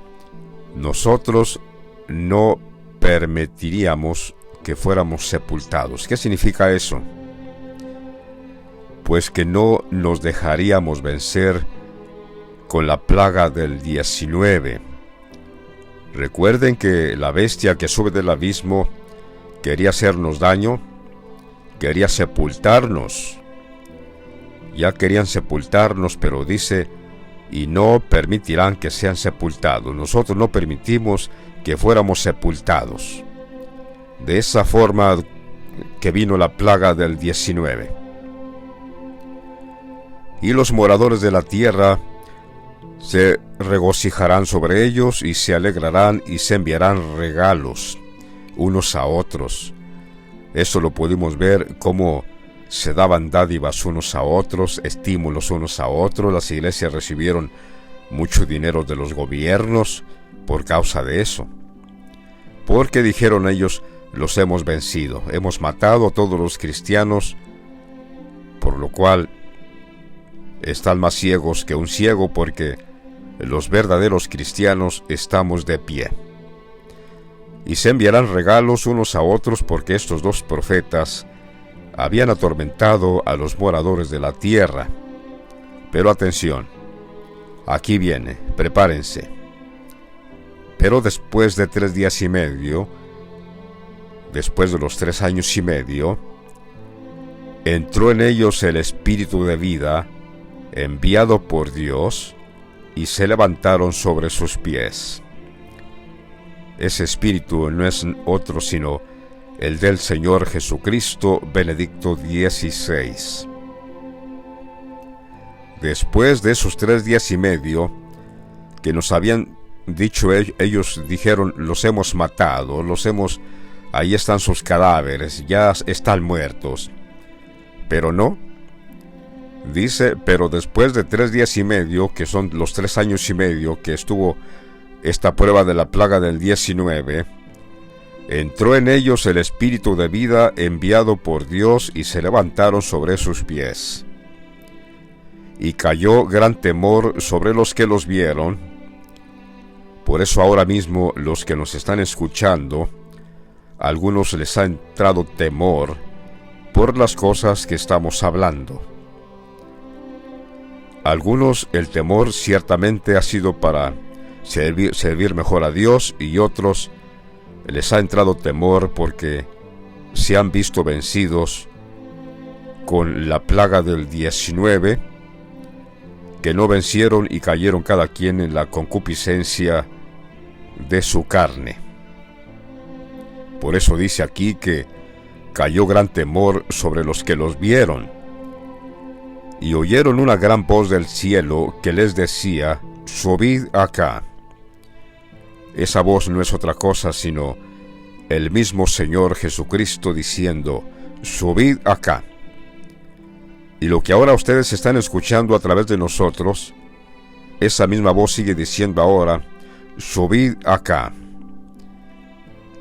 S1: nosotros no permitiríamos que fuéramos sepultados. ¿Qué significa eso? Pues que no nos dejaríamos vencer con la plaga del 19. Recuerden que la bestia que sube del abismo quería hacernos daño, quería sepultarnos. Ya querían sepultarnos, pero dice: y no permitirán que sean sepultados. Nosotros no permitimos que fuéramos sepultados. De esa forma que vino la plaga del 19. Y los moradores de la tierra se regocijarán sobre ellos y se alegrarán y se enviarán regalos unos a otros. Eso lo pudimos ver, cómo se daban dádivas unos a otros, estímulos unos a otros. Las iglesias recibieron mucho dinero de los gobiernos por causa de eso. Porque dijeron ellos: los hemos vencido, hemos matado a todos los cristianos, por lo cual están más ciegos que un ciego, porque los verdaderos cristianos estamos de pie. Y se enviarán regalos unos a otros, porque estos 2 profetas habían atormentado a los moradores de la tierra. Pero atención, aquí viene, prepárense. Pero después de 3 días y medio, después de los 3 años y medio, entró en ellos el espíritu de vida, enviado por Dios, y se levantaron sobre sus pies. Ese espíritu no es otro sino el del Señor Jesucristo, Benedicto XVI. Después de esos 3 días y medio que nos habían dicho, ellos dijeron: los hemos matado, ahí están sus cadáveres, ya están muertos. Pero no. Dice: pero después de 3 días y medio, que son los 3 años y medio que estuvo esta prueba de la plaga del 19, entró en ellos el espíritu de vida enviado por Dios y se levantaron sobre sus pies. Y cayó gran temor sobre los que los vieron. Por eso ahora mismo los que nos están escuchando, a algunos les ha entrado temor por las cosas que estamos hablando. Algunos el temor ciertamente ha sido para servir mejor a Dios, y otros les ha entrado temor porque se han visto vencidos con la plaga del 19, que no vencieron y cayeron cada quien en la concupiscencia de su carne. Por eso dice aquí que cayó gran temor sobre los que los vieron. Y oyeron una gran voz del cielo que les decía: subid acá. Esa voz no es otra cosa sino el mismo Señor Jesucristo diciendo: subid acá. Y lo que ahora ustedes están escuchando a través de nosotros, esa misma voz sigue diciendo ahora: subid acá.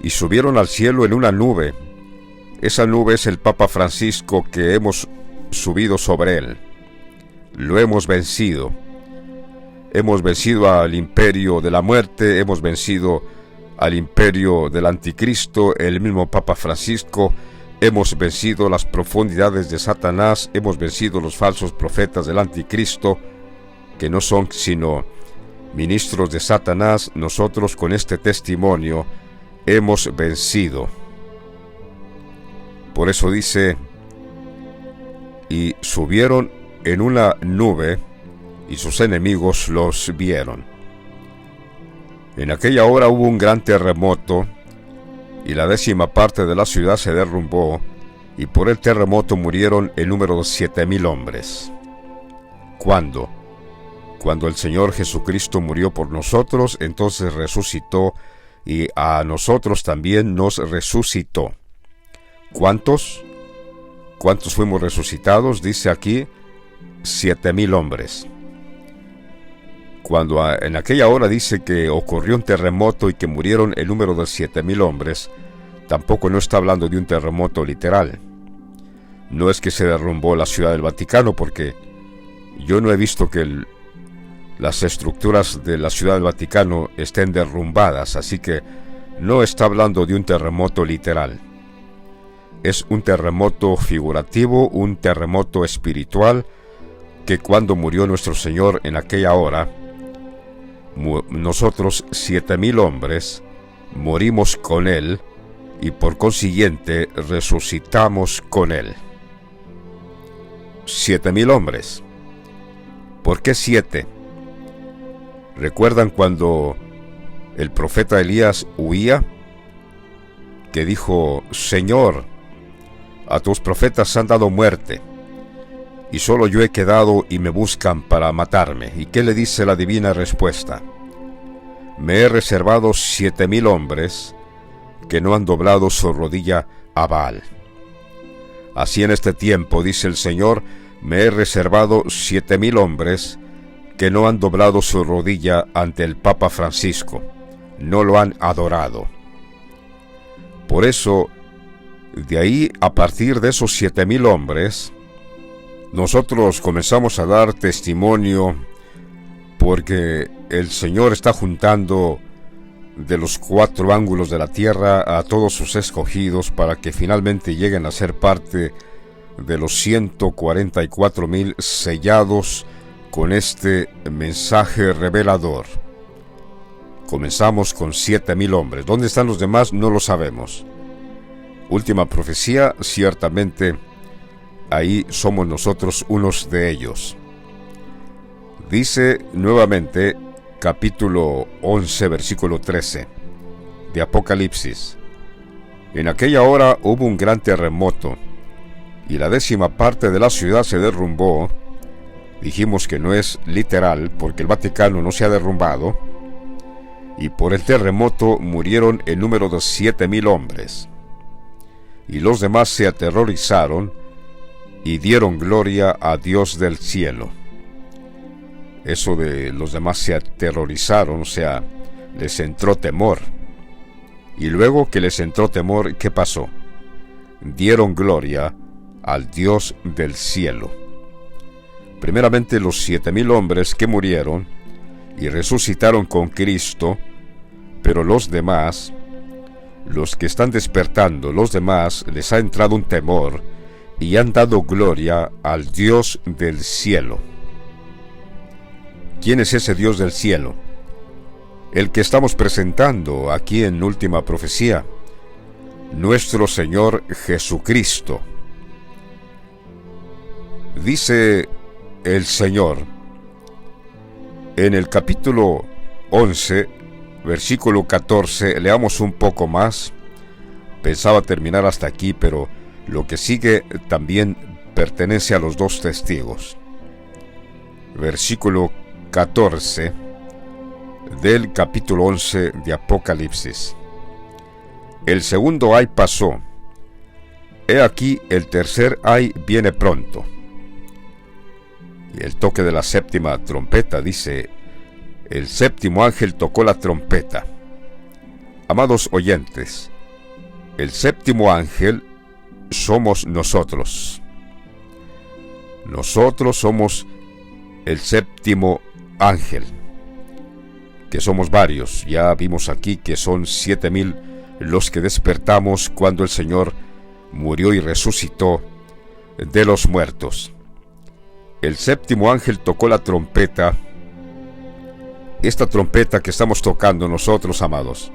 S1: Y subieron al cielo en una nube. Esa nube es el Papa Francisco, que hemos subido sobre él. Lo hemos vencido. Hemos vencido al imperio de la muerte, hemos vencido al imperio del anticristo, el mismo Papa Francisco. Hemos vencido las profundidades de Satanás, hemos vencido los falsos profetas del anticristo, que no son sino ministros de Satanás. Nosotros con este testimonio hemos vencido. Por eso dice: y subieron en una nube, y sus enemigos los vieron. En aquella hora hubo un gran terremoto, y la 10ª parte de la ciudad se derrumbó, y por el terremoto murieron el número de 7,000 hombres. ¿Cuándo? Cuando el Señor Jesucristo murió por nosotros, entonces resucitó, y a nosotros también nos resucitó. ¿Cuántos? ¿Cuántos fuimos resucitados? Dice aquí, 7,000 hombres. Cuando en aquella hora dice que ocurrió un terremoto y que murieron el número de 7,000 hombres, tampoco no está hablando de un terremoto literal. No es que se derrumbó la Ciudad del Vaticano, porque yo no he visto que las estructuras de la Ciudad del Vaticano estén derrumbadas, así que no está hablando de un terremoto literal. Es un terremoto figurativo, un terremoto espiritual, que cuando murió nuestro Señor en aquella hora, nosotros 7,000 hombres morimos con Él, y por consiguiente resucitamos con Él. 7,000 hombres. ¿Por qué 7? ¿Recuerdan cuando el profeta Elías huía? Que dijo: Señor, a tus profetas han dado muerte, y solo yo he quedado y me buscan para matarme. ¿Y qué le dice la divina respuesta? Me he reservado 7,000 hombres que no han doblado su rodilla a Baal. Así en este tiempo, dice el Señor, me he reservado 7,000 hombres que no han doblado su rodilla ante el Papa Francisco, no lo han adorado. Por eso, de ahí, a partir de esos 7,000 hombres, nosotros comenzamos a dar testimonio, porque el Señor está juntando de los 4 ángulos de la tierra a todos sus escogidos para que finalmente lleguen a ser parte de los 144,000 sellados con este mensaje revelador. Comenzamos con 7,000 hombres. ¿Dónde están los demás? No lo sabemos. Última profecía, ciertamente ahí somos nosotros unos de ellos. Dice nuevamente, capítulo 11, versículo 13, de Apocalipsis: en aquella hora hubo un gran terremoto, y la 10ª parte de la ciudad se derrumbó. Dijimos que no es literal, porque el Vaticano no se ha derrumbado, y por el terremoto murieron el número de 7,000 hombres. Y los demás se aterrorizaron y dieron gloria a Dios del cielo. Eso de los demás se aterrorizaron, o sea, les entró temor. Y luego que les entró temor, ¿qué pasó? Dieron gloria al Dios del cielo. Primeramente los 7,000 hombres que murieron y resucitaron con Cristo, pero los demás, los que están despertando, los demás les ha entrado un temor y han dado gloria al Dios del cielo. ¿Quién es ese Dios del cielo? El que estamos presentando aquí en Última Profecía, nuestro Señor Jesucristo. Dice el Señor en el capítulo 11, versículo 14, leamos un poco más. Pensaba terminar hasta aquí, pero lo que sigue también pertenece a los 2 testigos. Versículo 14 del capítulo 11 de Apocalipsis. El segundo ay pasó. He aquí el tercer ay viene pronto. Y el toque de la 7ª trompeta, dice: el 7º ángel tocó la trompeta. Amados oyentes, el 7º ángel somos nosotros. Nosotros somos el 7º ángel. que somos varios. Ya vimos aquí que son 7,000 los que despertamos cuando el Señor murió y resucitó de los muertos. El séptimo ángel tocó la trompeta. Esta trompeta que estamos tocando nosotros, amados,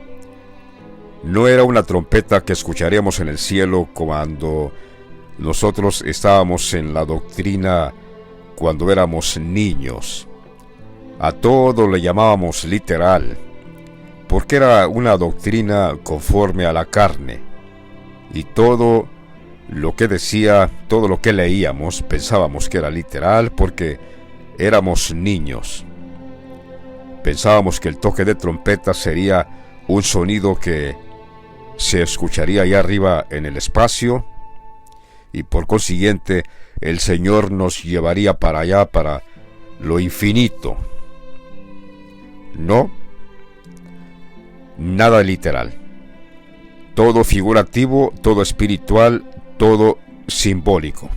S1: no era una trompeta que escucharíamos en el cielo cuando nosotros estábamos en la doctrina cuando éramos niños. A todo le llamábamos literal, porque era una doctrina conforme a la carne, y todo lo que decía, todo lo que leíamos, pensábamos que era literal porque éramos niños. Pensábamos que el toque de trompeta sería un sonido que se escucharía allá arriba en el espacio, y por consiguiente el Señor nos llevaría para allá, para lo infinito. No, nada literal. Todo figurativo, todo espiritual, todo simbólico.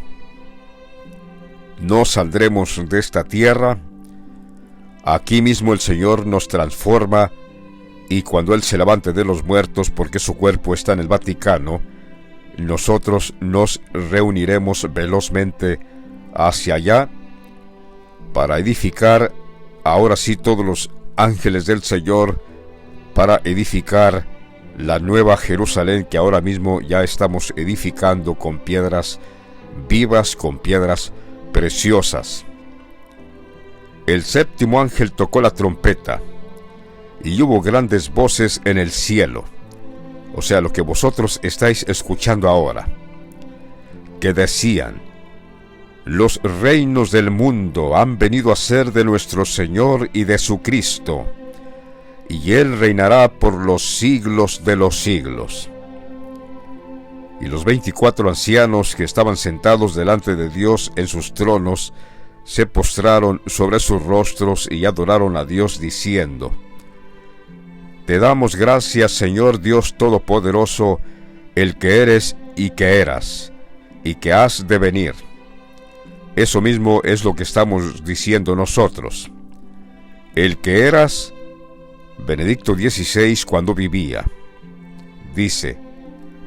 S1: No saldremos de esta tierra. Aquí mismo el Señor nos transforma, y cuando Él se levante de los muertos, porque su cuerpo está en el Vaticano, nosotros nos reuniremos velozmente hacia allá para edificar, ahora sí, todos los ángeles del Señor, para edificar la nueva Jerusalén que ahora mismo ya estamos edificando con piedras vivas, con piedras preciosas. El séptimo ángel tocó la trompeta, y hubo grandes voces en el cielo, o sea, lo que vosotros estáis escuchando ahora, que decían: los reinos del mundo han venido a ser de nuestro Señor y de su Cristo, y Él reinará por los siglos de los siglos. Y los 24 ancianos que estaban sentados delante de Dios en sus tronos se postraron sobre sus rostros y adoraron a Dios diciendo: Te damos gracias, Señor Dios Todopoderoso, el que eres y que eras, y que has de venir. Eso mismo es lo que estamos diciendo nosotros. El que eras, Benedicto XVI cuando vivía, dice,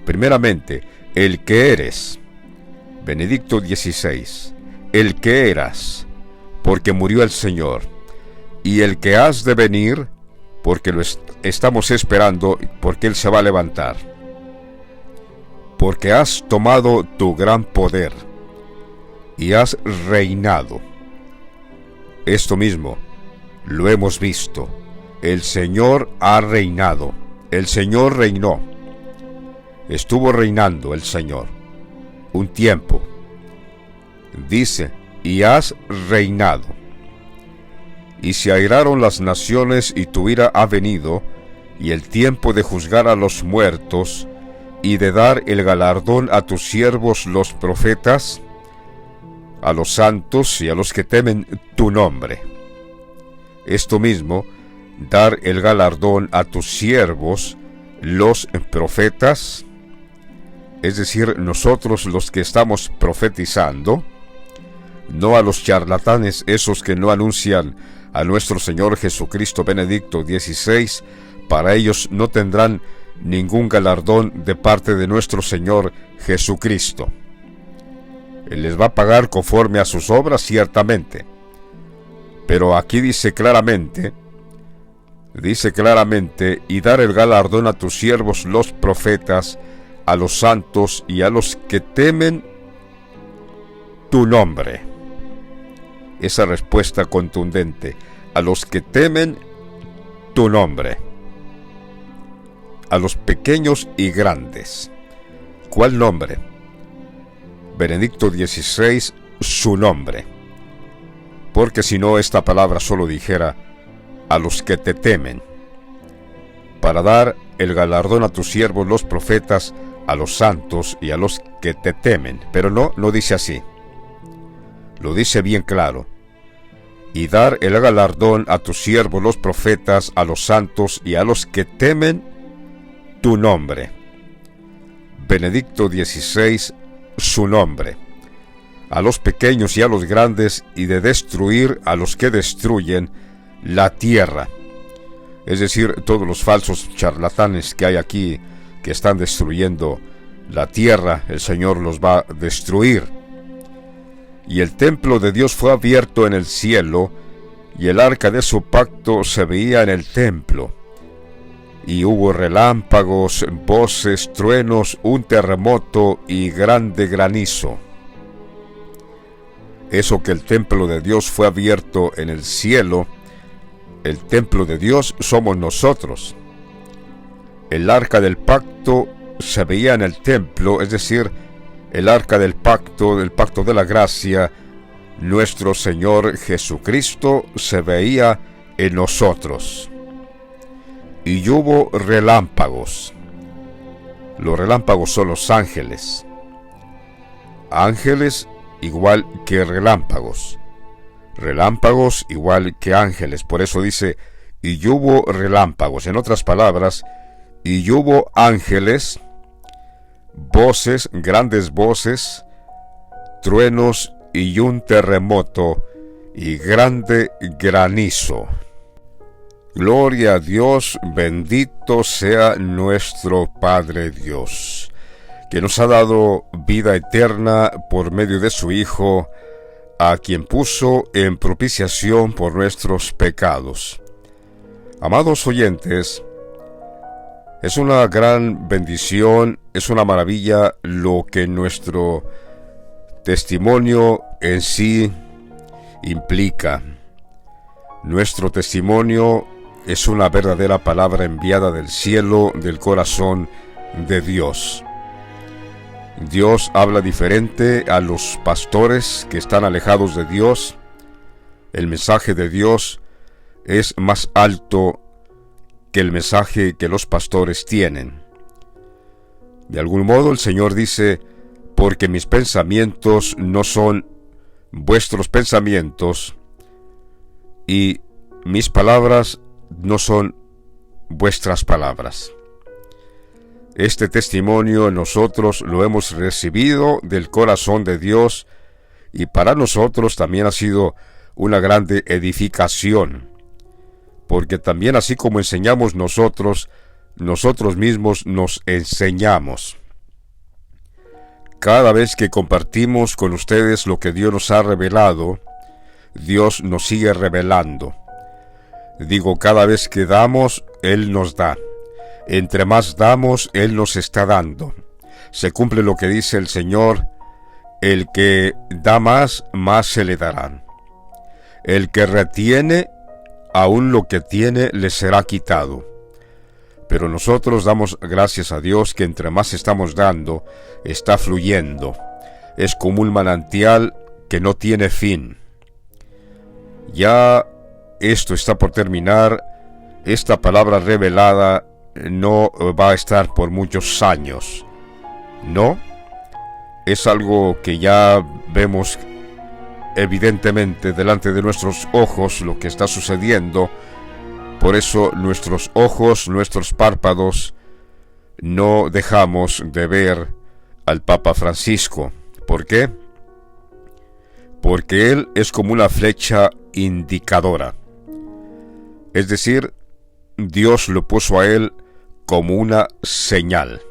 S1: primeramente, el que eres, Benedicto XVI, el que eras, porque murió el Señor, y el que has de venir, porque lo estamos esperando, porque Él se va a levantar, porque has tomado tu gran poder, y has reinado. Esto mismo lo hemos visto. El Señor ha reinado. El Señor reinó. Estuvo reinando el Señor un tiempo. Dice, y has reinado. Y se airaron las naciones, y tu ira ha venido, y el tiempo de juzgar a los muertos, y de dar el galardón a tus siervos los profetas, a los santos y a los que temen tu nombre. Esto mismo, dar el galardón a tus siervos, los profetas, es decir, nosotros los que estamos profetizando, no a los charlatanes esos que no anuncian a nuestro Señor Jesucristo. Benedicto XVI, para ellos no tendrán ningún galardón de parte de nuestro Señor Jesucristo. Él les va a pagar conforme a sus obras, ciertamente. Pero aquí dice claramente, y dar el galardón a tus siervos los profetas, a los santos y a los que temen tu nombre. Esa respuesta contundente, a los que temen tu nombre, a los pequeños y grandes. ¿Cuál nombre? Benedicto XVI, su nombre. Porque si no, esta palabra solo dijera a los que te temen, para dar el galardón a tus siervos los profetas, a los santos y a los que te temen. Pero no dice así. Lo dice bien claro. Y dar el galardón a tus siervos los profetas, a los santos y a los que temen tu nombre. Benedicto XVI, su nombre. A los pequeños y a los grandes, y de destruir a los que destruyen la tierra. es decir, todos los falsos charlatanes que hay aquí, que están destruyendo la tierra, el Señor los va a destruir. Y el templo de Dios fue abierto en el cielo, y el arca de su pacto se veía en el templo. Y hubo relámpagos, voces, truenos, un terremoto y grande granizo. Eso que el templo de Dios fue abierto en el cielo, el templo de Dios somos nosotros. El arca del pacto se veía en el templo, es decir, el arca del pacto de la gracia, nuestro Señor Jesucristo, se veía en nosotros. Y hubo relámpagos. Los relámpagos son los ángeles. Ángeles igual que relámpagos. Relámpagos igual que ángeles. Por eso dice, y hubo relámpagos. En otras palabras, y hubo ángeles, voces, grandes voces, truenos y un terremoto y grande granizo. Gloria a Dios, bendito sea nuestro Padre Dios, que nos ha dado vida eterna por medio de su Hijo, a quien puso en propiciación por nuestros pecados. Amados oyentes, es una gran bendición, es una maravilla lo que nuestro testimonio en sí implica. Nuestro testimonio es una verdadera palabra enviada del cielo, del corazón de Dios. Dios habla diferente a los pastores que están alejados de Dios. El mensaje de Dios es más alto que el mensaje que los pastores tienen. De algún modo el Señor dice, porque mis pensamientos no son vuestros pensamientos, y mis palabras no son vuestras palabras. Este testimonio nosotros lo hemos recibido del corazón de Dios, y para nosotros también ha sido una grande edificación, porque también así como enseñamos nosotros mismos nos enseñamos. Cada vez que compartimos con ustedes lo que Dios nos ha revelado, Dios nos sigue revelando. Digo, cada vez que damos, Él nos da. Entre más damos, Él nos está dando. Se cumple lo que dice el Señor, el que da más, más se le dará. El que retiene, aún lo que tiene le será quitado. Pero nosotros damos gracias a Dios que entre más estamos dando, está fluyendo. Es como un manantial que no tiene fin. Ya esto está por terminar. Esta palabra revelada no va a estar por muchos años. No, es algo que ya vemos evidentemente delante de nuestros ojos lo que está sucediendo. Por eso nuestros ojos, nuestros párpados, no dejamos de ver al Papa Francisco. ¿Por qué? Porque él es como una flecha indicadora. Es decir, Dios lo puso a él como una señal.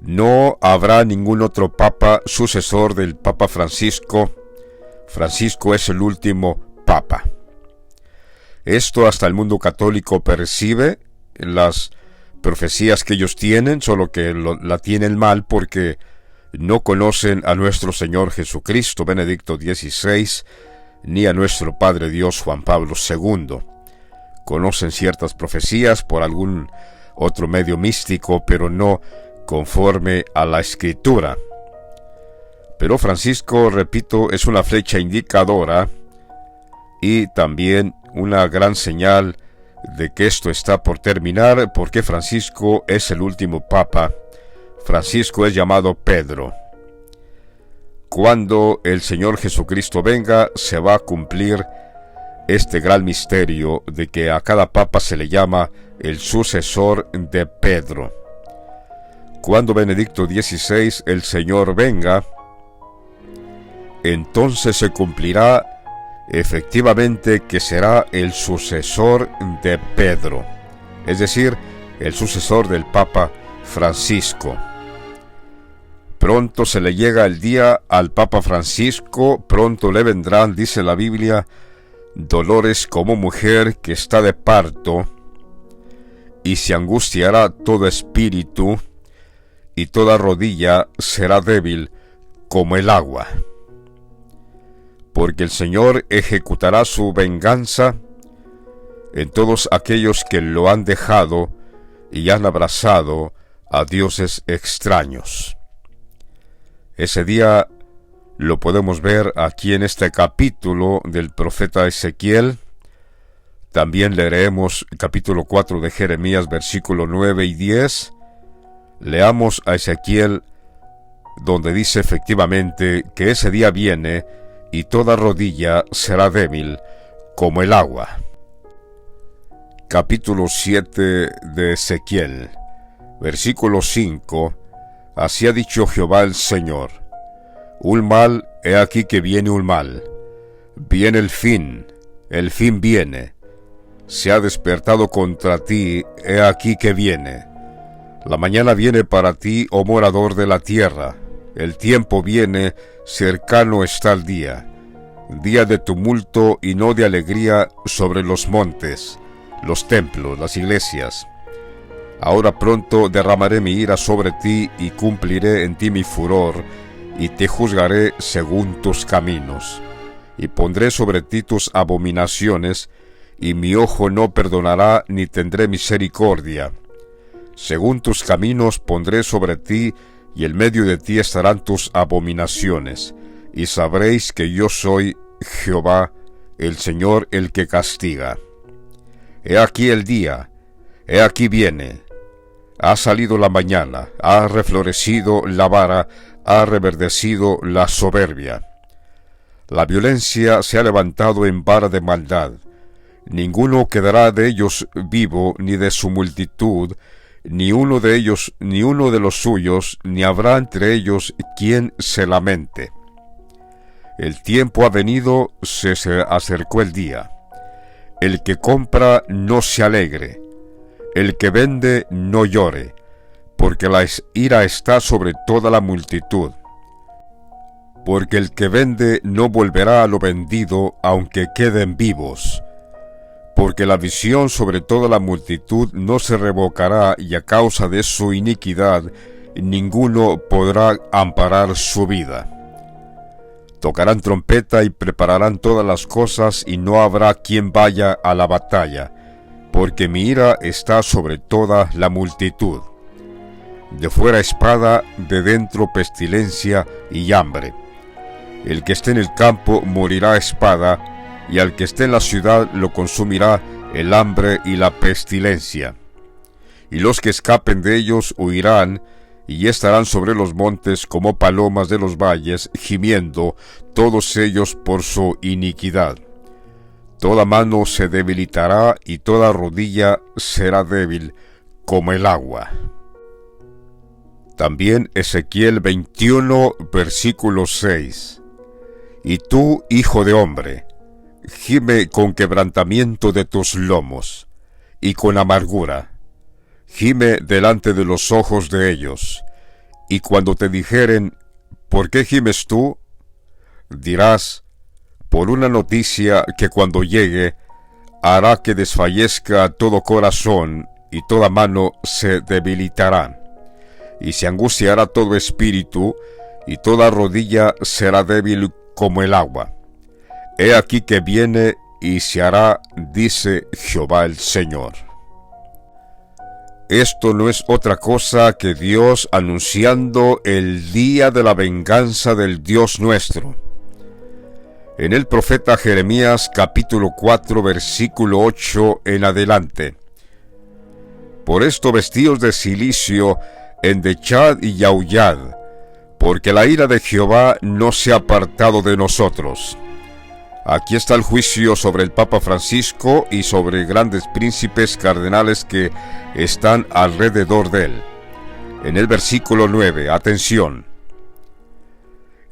S1: No habrá ningún otro papa sucesor del Papa Francisco. Francisco es el último papa. Esto hasta el mundo católico percibe las profecías que ellos tienen, solo que la tienen mal porque no conocen a nuestro Señor Jesucristo, Benedicto XVI, ni a nuestro Padre Dios, Juan Pablo II. Conocen ciertas profecías por algún otro medio místico, pero no conforme a la Escritura. Pero Francisco, repito, es una flecha indicadora y también una gran señal de que esto está por terminar, porque Francisco es el último papa. Francisco es llamado Pedro. Cuando el Señor Jesucristo venga, se va a cumplir este gran misterio de que a cada papa se le llama el sucesor de Pedro. Cuando Benedicto XVI, el Señor, venga, entonces se cumplirá efectivamente que será el sucesor de Pedro, es decir, el sucesor del Papa Francisco. Pronto se le llega el día al Papa Francisco, pronto le vendrán, dice la Biblia, dolores como mujer que está de parto, y se angustiará todo espíritu, y toda rodilla será débil como el agua. Porque el Señor ejecutará su venganza en todos aquellos que lo han dejado y han abrazado a dioses extraños. Ese día lo podemos ver aquí en este capítulo del profeta Ezequiel. También leeremos el capítulo 4 de Jeremías, versículos 9 y 10. Leamos a Ezequiel, donde dice efectivamente que ese día viene y toda rodilla será débil como el agua. Capítulo 7 de Ezequiel, versículo 5. Así ha dicho Jehová el Señor: un mal, he aquí que viene un mal. Viene el fin viene. Se ha despertado contra ti, he aquí que viene. La mañana viene para ti, oh morador de la tierra. El tiempo viene, cercano está el día. Día de tumulto y no de alegría sobre los montes, los templos, las iglesias. Ahora pronto derramaré mi ira sobre ti y cumpliré en ti mi furor, y te juzgaré según tus caminos. Y pondré sobre ti tus abominaciones, y mi ojo no perdonará ni tendré misericordia. Según tus caminos pondré sobre ti, y en medio de ti estarán tus abominaciones, y sabréis que yo soy Jehová, el Señor, el que castiga. He aquí el día, he aquí viene. Ha salido la mañana, ha reflorecido la vara, ha reverdecido la soberbia. La violencia se ha levantado en vara de maldad. Ninguno quedará de ellos vivo, ni de su multitud, ni uno de ellos, ni uno de los suyos, ni habrá entre ellos quien se lamente. El tiempo ha venido, se acercó el día. El que compra no se alegre, el que vende no llore, porque la ira está sobre toda la multitud. Porque el que vende no volverá a lo vendido, aunque queden vivos. Porque la visión sobre toda la multitud no se revocará, y a causa de su iniquidad ninguno podrá amparar su vida. Tocarán trompeta y prepararán todas las cosas, y no habrá quien vaya a la batalla, porque mi ira está sobre toda la multitud. De fuera espada, de dentro pestilencia y hambre. El que esté en el campo morirá a espada, y al que esté en la ciudad lo consumirá el hambre y la pestilencia. Y los que escapen de ellos huirán, y estarán sobre los montes como palomas de los valles, gimiendo, todos ellos por su iniquidad. Toda mano se debilitará, y toda rodilla será débil como el agua. También Ezequiel 21, versículo 6. Y tú, hijo de hombre, gime con quebrantamiento de tus lomos, y con amargura. Gime delante de los ojos de ellos, y cuando te dijeren, ¿por qué gimes tú?, dirás, por una noticia que cuando llegue, hará que desfallezca todo corazón, y toda mano se debilitará, y se angustiará todo espíritu, y toda rodilla será débil como el agua. He aquí que viene y se hará, dice Jehová el Señor. Esto no es otra cosa que Dios anunciando el día de la venganza del Dios nuestro. En el profeta Jeremías capítulo 4 versículo 8 en adelante. Por esto vestíos de cilicio, endechad y aullad, porque la ira de Jehová no se ha apartado de nosotros. Aquí está el juicio sobre el Papa Francisco y sobre grandes príncipes cardenales que están alrededor de él. En el versículo 9, atención.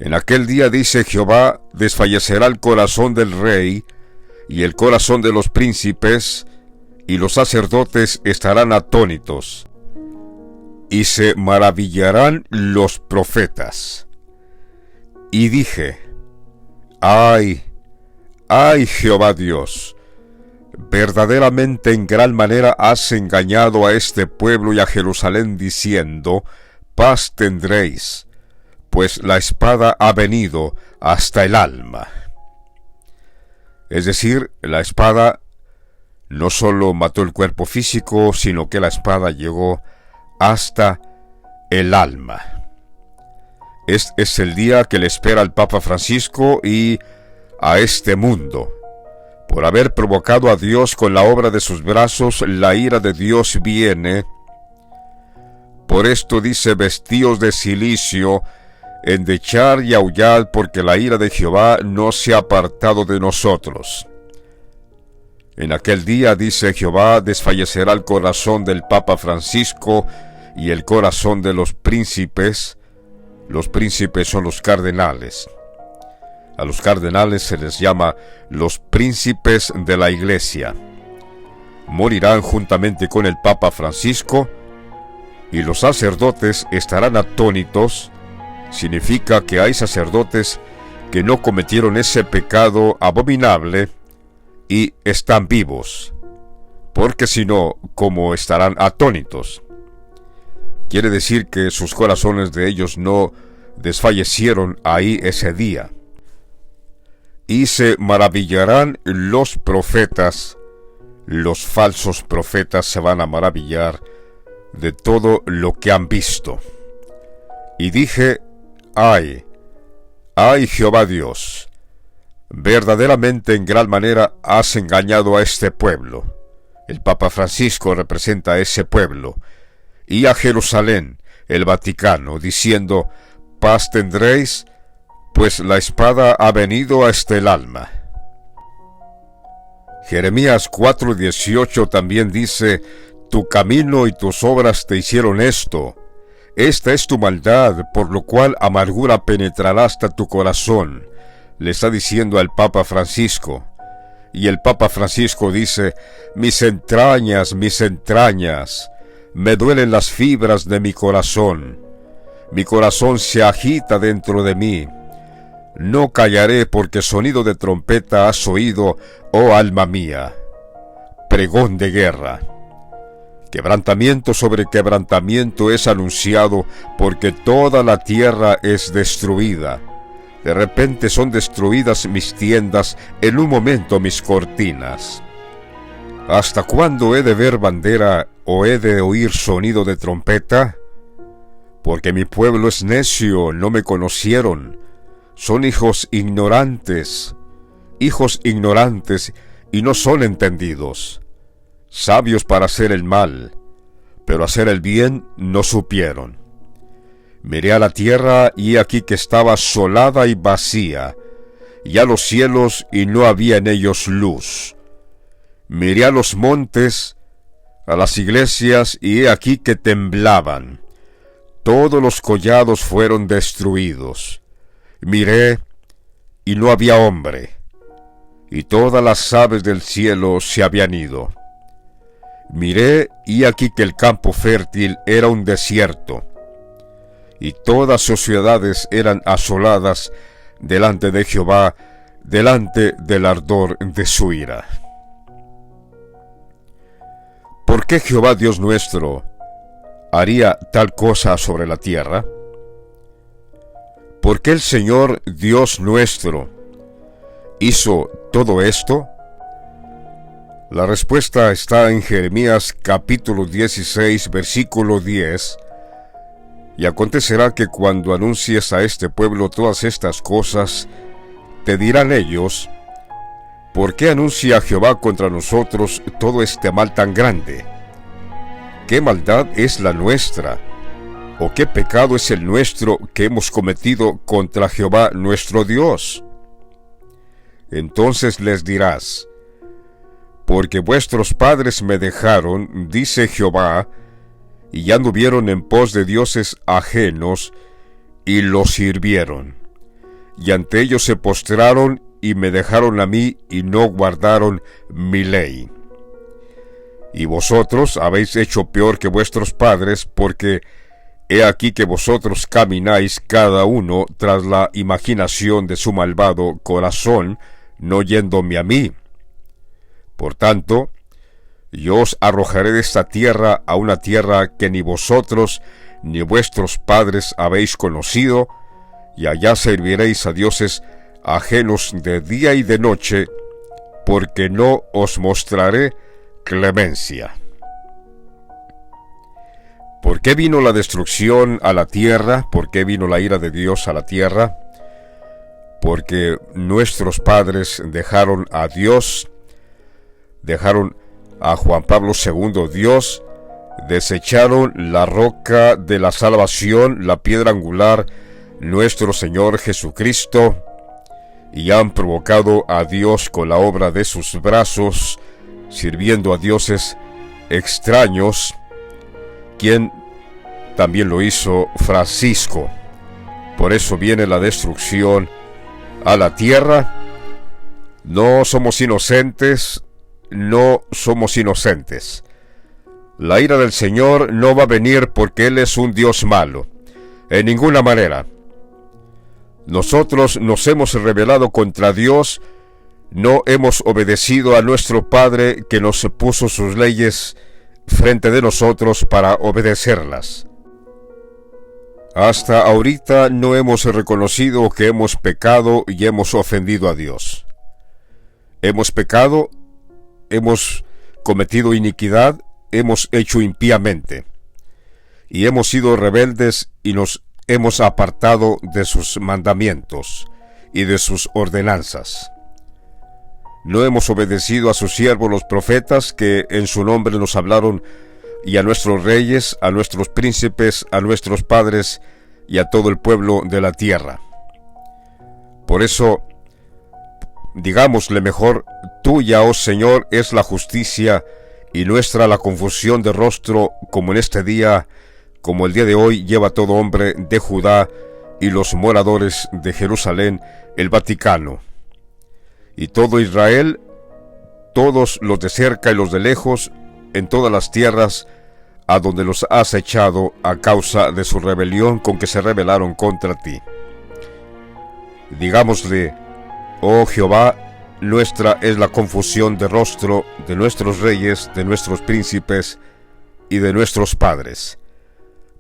S1: En aquel día, dice Jehová, desfallecerá el corazón del rey y el corazón de los príncipes, y los sacerdotes estarán atónitos, y se maravillarán los profetas. Y dije: ¡ay, ay, Jehová Dios! Verdaderamente en gran manera has engañado a este pueblo y a Jerusalén, diciendo: paz tendréis, pues la espada ha venido hasta el alma. Es decir, la espada no solo mató el cuerpo físico, sino que la espada llegó hasta el alma. Este es el día que le espera al Papa Francisco y a este mundo. Por haber provocado a Dios con la obra de sus brazos, la ira de Dios viene. Por esto dice: vestíos de cilicio, endechar y aullad, porque la ira de Jehová no se ha apartado de nosotros. En aquel día, dice Jehová, desfallecerá el corazón del Papa Francisco y el corazón de los príncipes. Los príncipes son los cardenales. A los cardenales se les llama los príncipes de la Iglesia. Morirán juntamente con el Papa Francisco, y los sacerdotes estarán atónitos. Significa que hay sacerdotes que no cometieron ese pecado abominable y están vivos, porque si no, ¿cómo estarán atónitos? Quiere decir que sus corazones de ellos no desfallecieron ahí ese día. Y se maravillarán los profetas. Los falsos profetas se van a maravillar de todo lo que han visto. Y dije: ¡ay, ay, Jehová Dios! Verdaderamente en gran manera has engañado a este pueblo. El Papa Francisco representa a ese pueblo, y a Jerusalén, el Vaticano, diciendo: paz tendréis, pues la espada ha venido hasta el alma. Jeremías 4:18 también dice: tu camino y tus obras te hicieron esto. Esta es tu maldad, por lo cual amargura penetrará hasta tu corazón. Le está diciendo al Papa Francisco. Y el Papa Francisco dice: mis entrañas, me duelen las fibras de mi corazón se agita dentro de mí. No callaré, porque sonido de trompeta has oído, oh alma mía. Pregón de guerra. Quebrantamiento sobre quebrantamiento es anunciado, porque toda la tierra es destruida. De repente son destruidas mis tiendas, en un momento mis cortinas. ¿Hasta cuándo he de ver bandera o he de oír sonido de trompeta? Porque mi pueblo es necio, no me conocieron. Son hijos ignorantes y no son entendidos. Sabios para hacer el mal, pero hacer el bien no supieron. Miré a la tierra, y aquí que estaba asolada y vacía, y a los cielos, y no había en ellos luz. Miré a los montes, a las iglesias, y he aquí que temblaban. Todos los collados fueron destruidos. Miré, y no había hombre, y todas las aves del cielo se habían ido. Miré, y aquí que el campo fértil era un desierto, y todas sus ciudades eran asoladas delante de Jehová, delante del ardor de su ira. ¿Por qué Jehová Dios nuestro haría tal cosa sobre la tierra? ¿Por qué el Señor Dios nuestro hizo todo esto? La respuesta está en Jeremías capítulo 16, versículo 10. Y acontecerá que cuando anuncies a este pueblo todas estas cosas, te dirán ellos: ¿por qué anuncia Jehová contra nosotros todo este mal tan grande? ¿Qué maldad es la nuestra? ¿O qué pecado es el nuestro que hemos cometido contra Jehová nuestro Dios? Entonces les dirás: porque vuestros padres me dejaron, dice Jehová, y anduvieron en pos de dioses ajenos, y los sirvieron. y ante ellos se postraron y me dejaron a mí y no guardaron mi ley. Y vosotros habéis hecho peor que vuestros padres, porque he aquí que vosotros camináis cada uno tras la imaginación de su malvado corazón, no yéndome a mí. Por tanto, yo os arrojaré de esta tierra a una tierra que ni vosotros ni vuestros padres habéis conocido, y allá serviréis a dioses ajenos de día y de noche, porque no os mostraré clemencia. ¿Por qué vino la destrucción a la tierra? ¿Por qué vino la ira de Dios a la tierra? Porque nuestros padres dejaron a Dios, dejaron a Juan Pablo II Dios, desecharon la roca de la salvación, la piedra angular, nuestro Señor Jesucristo, y han provocado a Dios con la obra de sus brazos, sirviendo a dioses extraños, quien también lo hizo Francisco. Por eso viene la destrucción a la tierra. No somos inocentes, no somos inocentes. La ira del Señor no va a venir porque Él es un Dios malo, en ninguna manera. Nosotros nos hemos rebelado contra Dios, no hemos obedecido a nuestro Padre que nos puso sus leyes frente de nosotros para obedecerlas. Hasta ahorita no hemos reconocido que hemos pecado y hemos ofendido a Dios. Hemos pecado, hemos cometido iniquidad, hemos hecho impíamente, y hemos sido rebeldes y nos hemos apartado de sus mandamientos y de sus ordenanzas. No hemos obedecido a sus siervos los profetas que en su nombre nos hablaron, y a nuestros reyes, a nuestros príncipes, a nuestros padres y a todo el pueblo de la tierra. Por eso, digámosle mejor: tuya, oh Señor, es la justicia, y nuestra la confusión de rostro, como en este día, como el día de hoy lleva todo hombre de Judá y los moradores de Jerusalén, el Vaticano. Y todo Israel, todos los de cerca y los de lejos, en todas las tierras a donde los has echado a causa de su rebelión con que se rebelaron contra ti. Digámosle: oh Jehová, nuestra es la confusión de rostro de nuestros reyes, de nuestros príncipes y de nuestros padres,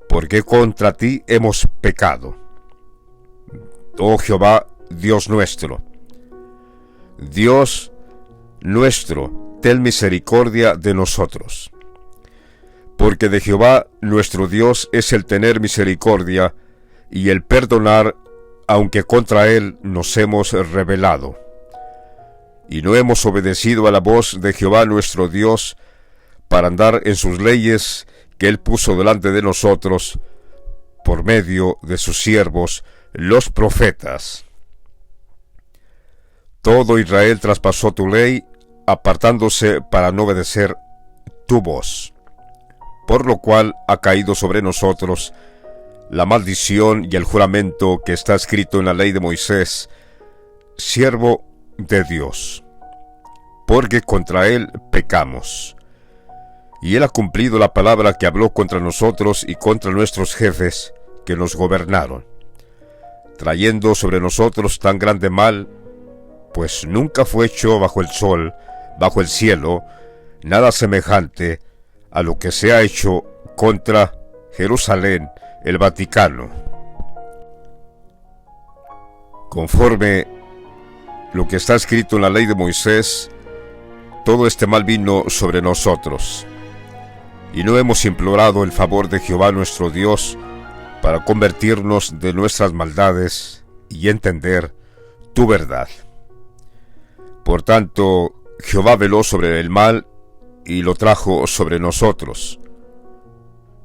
S1: porque contra ti hemos pecado. Oh Jehová, Dios nuestro, Dios nuestro, ten misericordia de nosotros. Porque de Jehová nuestro Dios es el tener misericordia y el perdonar, aunque contra Él nos hemos rebelado. Y no hemos obedecido a la voz de Jehová nuestro Dios para andar en sus leyes que Él puso delante de nosotros por medio de sus siervos, los profetas. Todo Israel traspasó tu ley, apartándose para no obedecer tu voz, por lo cual ha caído sobre nosotros la maldición y el juramento que está escrito en la ley de Moisés, siervo de Dios, porque contra él pecamos. Y él ha cumplido la palabra que habló contra nosotros y contra nuestros jefes que nos gobernaron, trayendo sobre nosotros tan grande mal, pues nunca fue hecho bajo el sol, bajo el cielo, nada semejante a lo que se ha hecho contra Jerusalén, el Vaticano. Conforme lo que está escrito en la ley de Moisés, todo este mal vino sobre nosotros, y no hemos implorado el favor de Jehová nuestro Dios para convertirnos de nuestras maldades y entender tu verdad. Por tanto, Jehová veló sobre el mal y lo trajo sobre nosotros,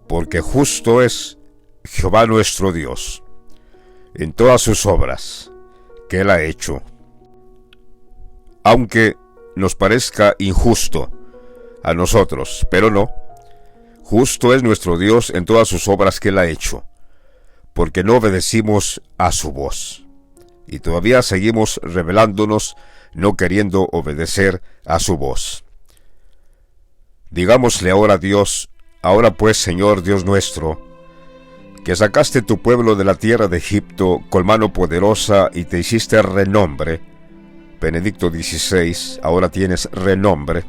S1: porque justo es Jehová nuestro Dios en todas sus obras que Él ha hecho. Aunque nos parezca injusto a nosotros, pero no, justo es nuestro Dios en todas sus obras que Él ha hecho, porque no obedecimos a su voz. y todavía seguimos rebelándonos, no queriendo obedecer a su voz. Digámosle ahora a Dios: ahora pues, Señor Dios nuestro, que sacaste tu pueblo de la tierra de Egipto con mano poderosa y te hiciste renombre. Benedicto XVI, ahora tienes renombre.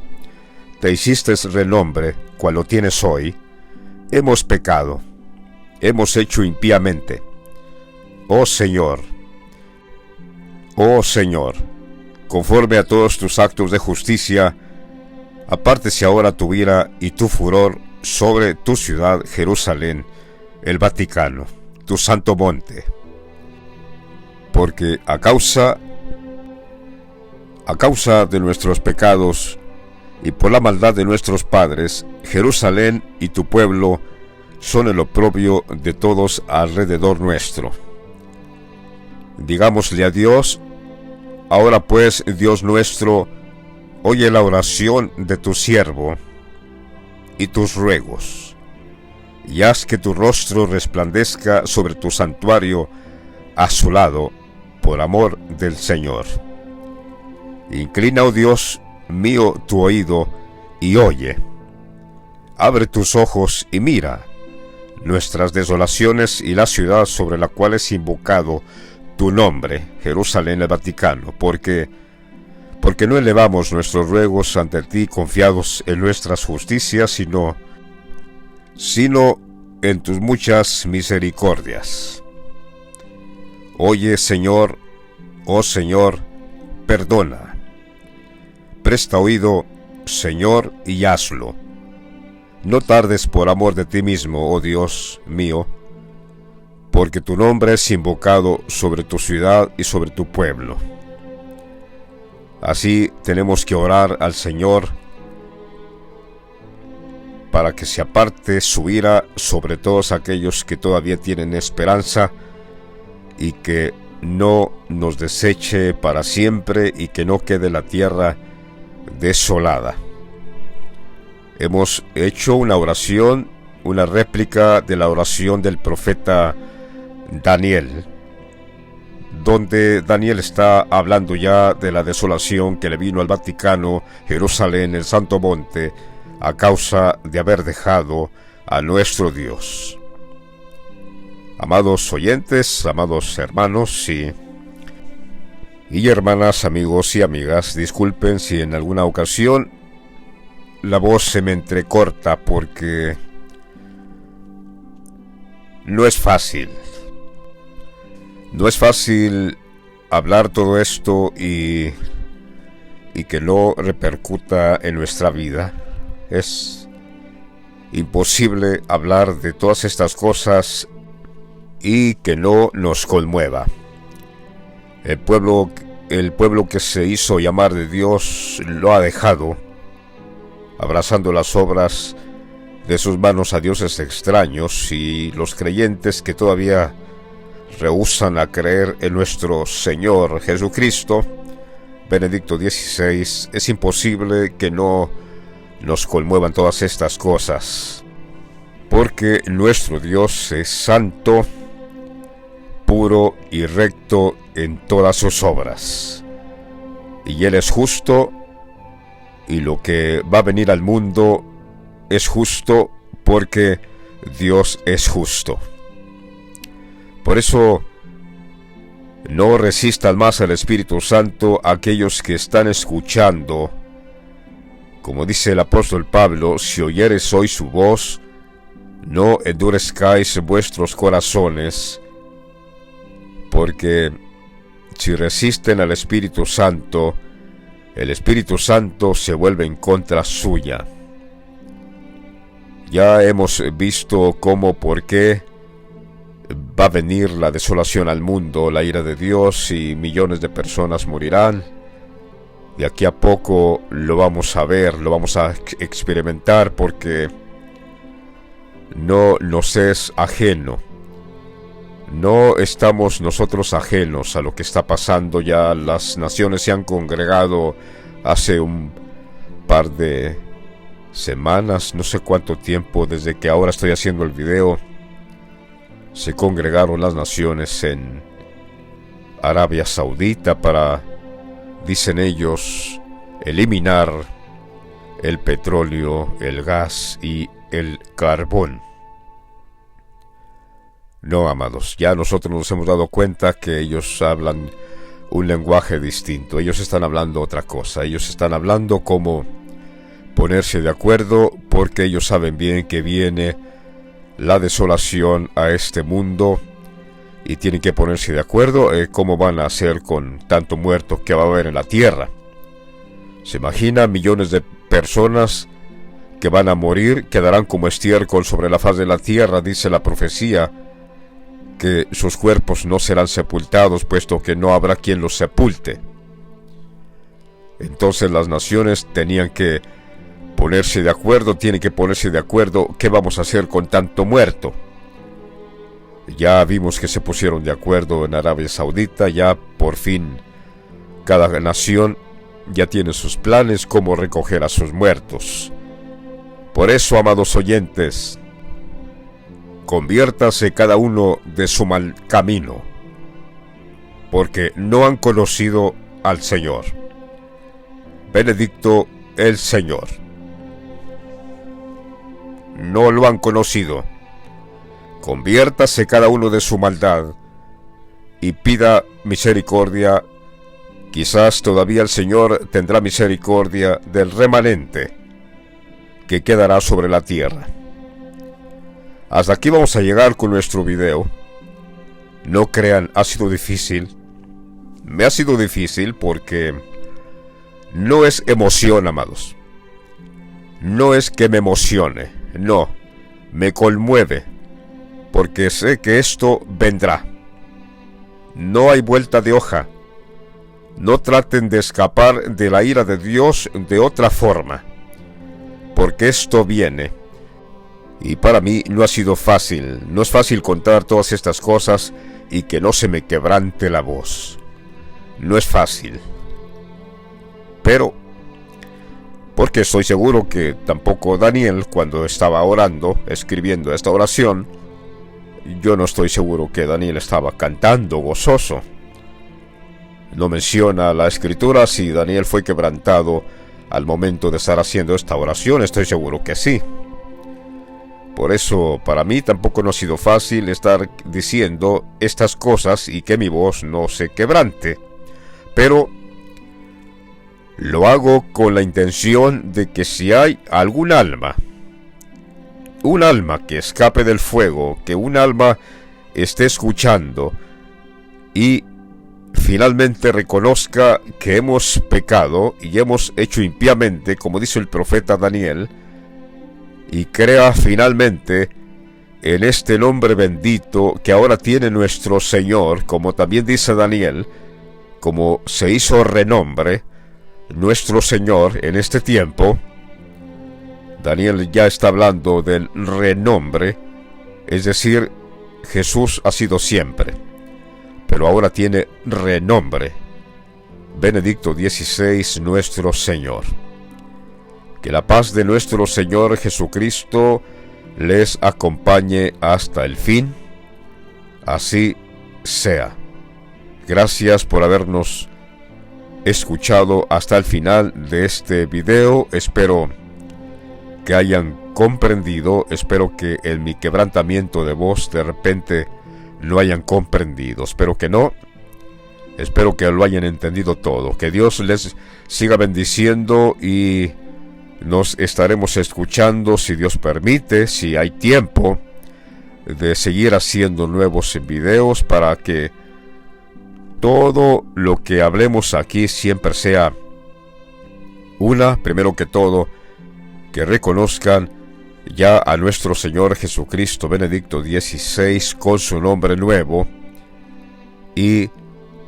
S1: Te hiciste renombre, cual lo tienes hoy. Hemos pecado, hemos hecho impíamente. Oh Señor, conforme a todos tus actos de justicia, apártese ahora tu ira y tu furor sobre tu ciudad, Jerusalén, el Vaticano, tu santo monte. Porque a causa de nuestros pecados y por la maldad de nuestros padres, Jerusalén y tu pueblo son el oprobio de todos alrededor nuestro. Digámosle a Dios: ahora pues, Dios nuestro, oye la oración de tu siervo y tus ruegos, y haz que tu rostro resplandezca sobre tu santuario asolado, por amor del Señor. Inclina, oh Dios mío, tu oído y oye. Abre tus ojos y mira nuestras desolaciones y la ciudad sobre la cual es invocado tu nombre, Jerusalén, el Vaticano, porque no elevamos nuestros ruegos ante ti confiados en nuestras justicias, sino en tus muchas misericordias. Oye, Señor, oh Señor, perdona. Presta oído, Señor, y hazlo. No tardes por amor de ti mismo, oh Dios mío, porque tu nombre es invocado sobre tu ciudad y sobre tu pueblo. Así tenemos que orar al Señor para que se aparte su ira sobre todos aquellos que todavía tienen esperanza, y que no nos deseche para siempre, y que no quede la tierra desolada. Hemos hecho una oración, una réplica de la oración del profeta Daniel, donde Daniel está hablando ya de la desolación que le vino al Vaticano, Jerusalén, el Santo Monte, a causa de haber dejado a nuestro Dios. Amados oyentes, amados hermanos y hermanas, amigos y amigas, disculpen si en alguna ocasión la voz se me entrecorta, porque no es fácil hablar todo esto y que no repercuta en nuestra vida. Es imposible hablar de todas estas cosas y que no nos conmueva. El pueblo que se hizo llamar de Dios lo ha dejado, abrazando las obras de sus manos a dioses extraños, y los creyentes que todavía rehúsan a creer en nuestro Señor Jesucristo, Benedicto XVI, es imposible que no nos conmuevan todas estas cosas, porque nuestro Dios es santo, puro y recto en todas sus obras, y Él es justo, y lo que va a venir al mundo es justo, porque Dios es justo. Por eso, no resistan más al Espíritu Santo aquellos que están escuchando. Como dice el apóstol Pablo: si oyereis hoy su voz, no endurezcáis vuestros corazones, porque si resisten al Espíritu Santo, el Espíritu Santo se vuelve en contra suya. Ya hemos visto por qué va a venir la desolación al mundo, la ira de Dios, y millones de personas morirán. De aquí a poco lo vamos a ver, lo vamos a experimentar, porque no nos es ajeno. No estamos nosotros ajenos a lo que está pasando. Ya las naciones se han congregado hace un par de semanas, no sé cuánto tiempo, desde que ahora estoy haciendo el video. Se congregaron las naciones en Arabia Saudita para, dicen ellos, eliminar el petróleo, el gas y el carbón. No, amados, ya nosotros nos hemos dado cuenta que ellos hablan un lenguaje distinto. Ellos están hablando otra cosa. Ellos están hablando cómo ponerse de acuerdo, porque ellos saben bien que viene la desolación a este mundo y tienen que ponerse de acuerdo cómo van a hacer con tanto muerto que va a haber en la tierra. Se imagina millones de personas que van a morir, quedarán como estiércol sobre la faz de la tierra, dice la profecía, que sus cuerpos no serán sepultados, puesto que no habrá quien los sepulte. Entonces las naciones tenían que ponerse de acuerdo, tienen que ponerse de acuerdo qué vamos a hacer con tanto muerto. Ya vimos que se pusieron de acuerdo en Arabia Saudita, ya por fin cada nación ya tiene sus planes cómo recoger a sus muertos. Por eso, amados oyentes, conviértase cada uno de su mal camino, porque no han conocido al Señor. Benedicto el Señor. No lo han conocido. Conviértase cada uno de su maldad y pida misericordia. Quizás todavía el Señor tendrá misericordia del remanente que quedará sobre la tierra. Hasta aquí vamos a llegar con nuestro video. No crean, ha sido difícil. Me ha sido difícil porque no es emoción, amados. No es que me emocione, no, me conmueve, porque sé que esto vendrá. No hay vuelta de hoja. No traten de escapar de la ira de Dios de otra forma, porque esto viene. Y para mí no ha sido fácil, no es fácil contar todas estas cosas y que no se me quebrante la voz. No es fácil. Pero, porque estoy seguro que tampoco Daniel, cuando estaba orando, escribiendo esta oración, yo no estoy seguro que Daniel estaba cantando gozoso. No menciona la escritura si Daniel fue quebrantado al momento de estar haciendo esta oración. Estoy seguro que sí. Por eso para mí tampoco no ha sido fácil estar diciendo estas cosas y que mi voz no se quebrante. Pero lo hago con la intención de que si hay algún alma, un alma que escape del fuego, que un alma esté escuchando y finalmente reconozca que hemos pecado y hemos hecho impíamente, como dice el profeta Daniel, y crea finalmente en este nombre bendito que ahora tiene nuestro Señor, como también dice Daniel, como se hizo renombre nuestro Señor en este tiempo. Daniel ya está hablando del renombre, es decir, Jesús ha sido siempre, pero ahora tiene renombre. Benedicto XVI, nuestro Señor. Que la paz de nuestro Señor Jesucristo les acompañe hasta el fin. Así sea. Gracias por habernos escuchado hasta el final de este video. Espero que hayan comprendido. Espero que en mi quebrantamiento de voz de repente no hayan comprendido. Espero que no. Espero que lo hayan entendido todo. Que Dios les siga bendiciendo y nos estaremos escuchando, si Dios permite, si hay tiempo, de seguir haciendo nuevos videos para que todo lo que hablemos aquí siempre sea primero que todo, que reconozcan ya a nuestro Señor Jesucristo Benedicto XVI con su nombre nuevo y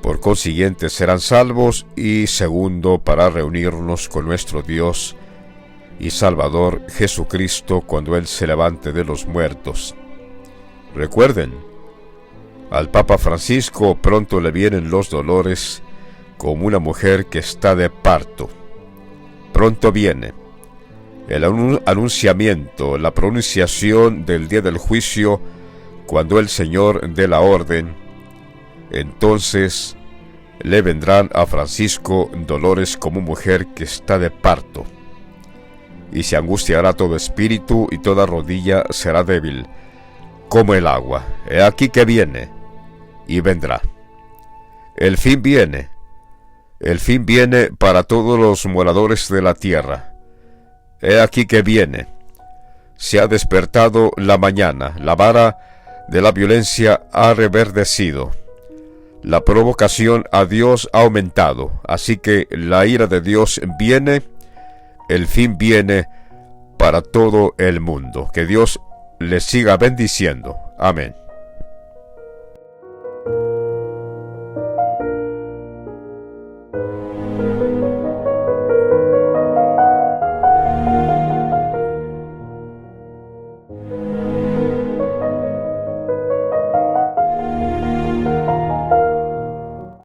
S1: por consiguiente serán salvos, y segundo, para reunirnos con nuestro Dios y Salvador Jesucristo cuando Él se levante de los muertos. Recuerden, al Papa Francisco pronto le vienen los dolores como una mujer que está de parto. Pronto viene el anunciamiento, la pronunciación del día del juicio, cuando el Señor dé la orden. Entonces le vendrán a Francisco dolores como mujer que está de parto, y se angustiará todo espíritu, y toda rodilla será débil, como el agua. He aquí que viene, y vendrá. El fin viene para todos los moradores de la tierra. He aquí que viene. Se ha despertado la mañana, la vara de la violencia ha reverdecido. La provocación a Dios ha aumentado, así que la ira de Dios viene, el fin viene para todo el mundo. Que Dios les siga bendiciendo. Amén.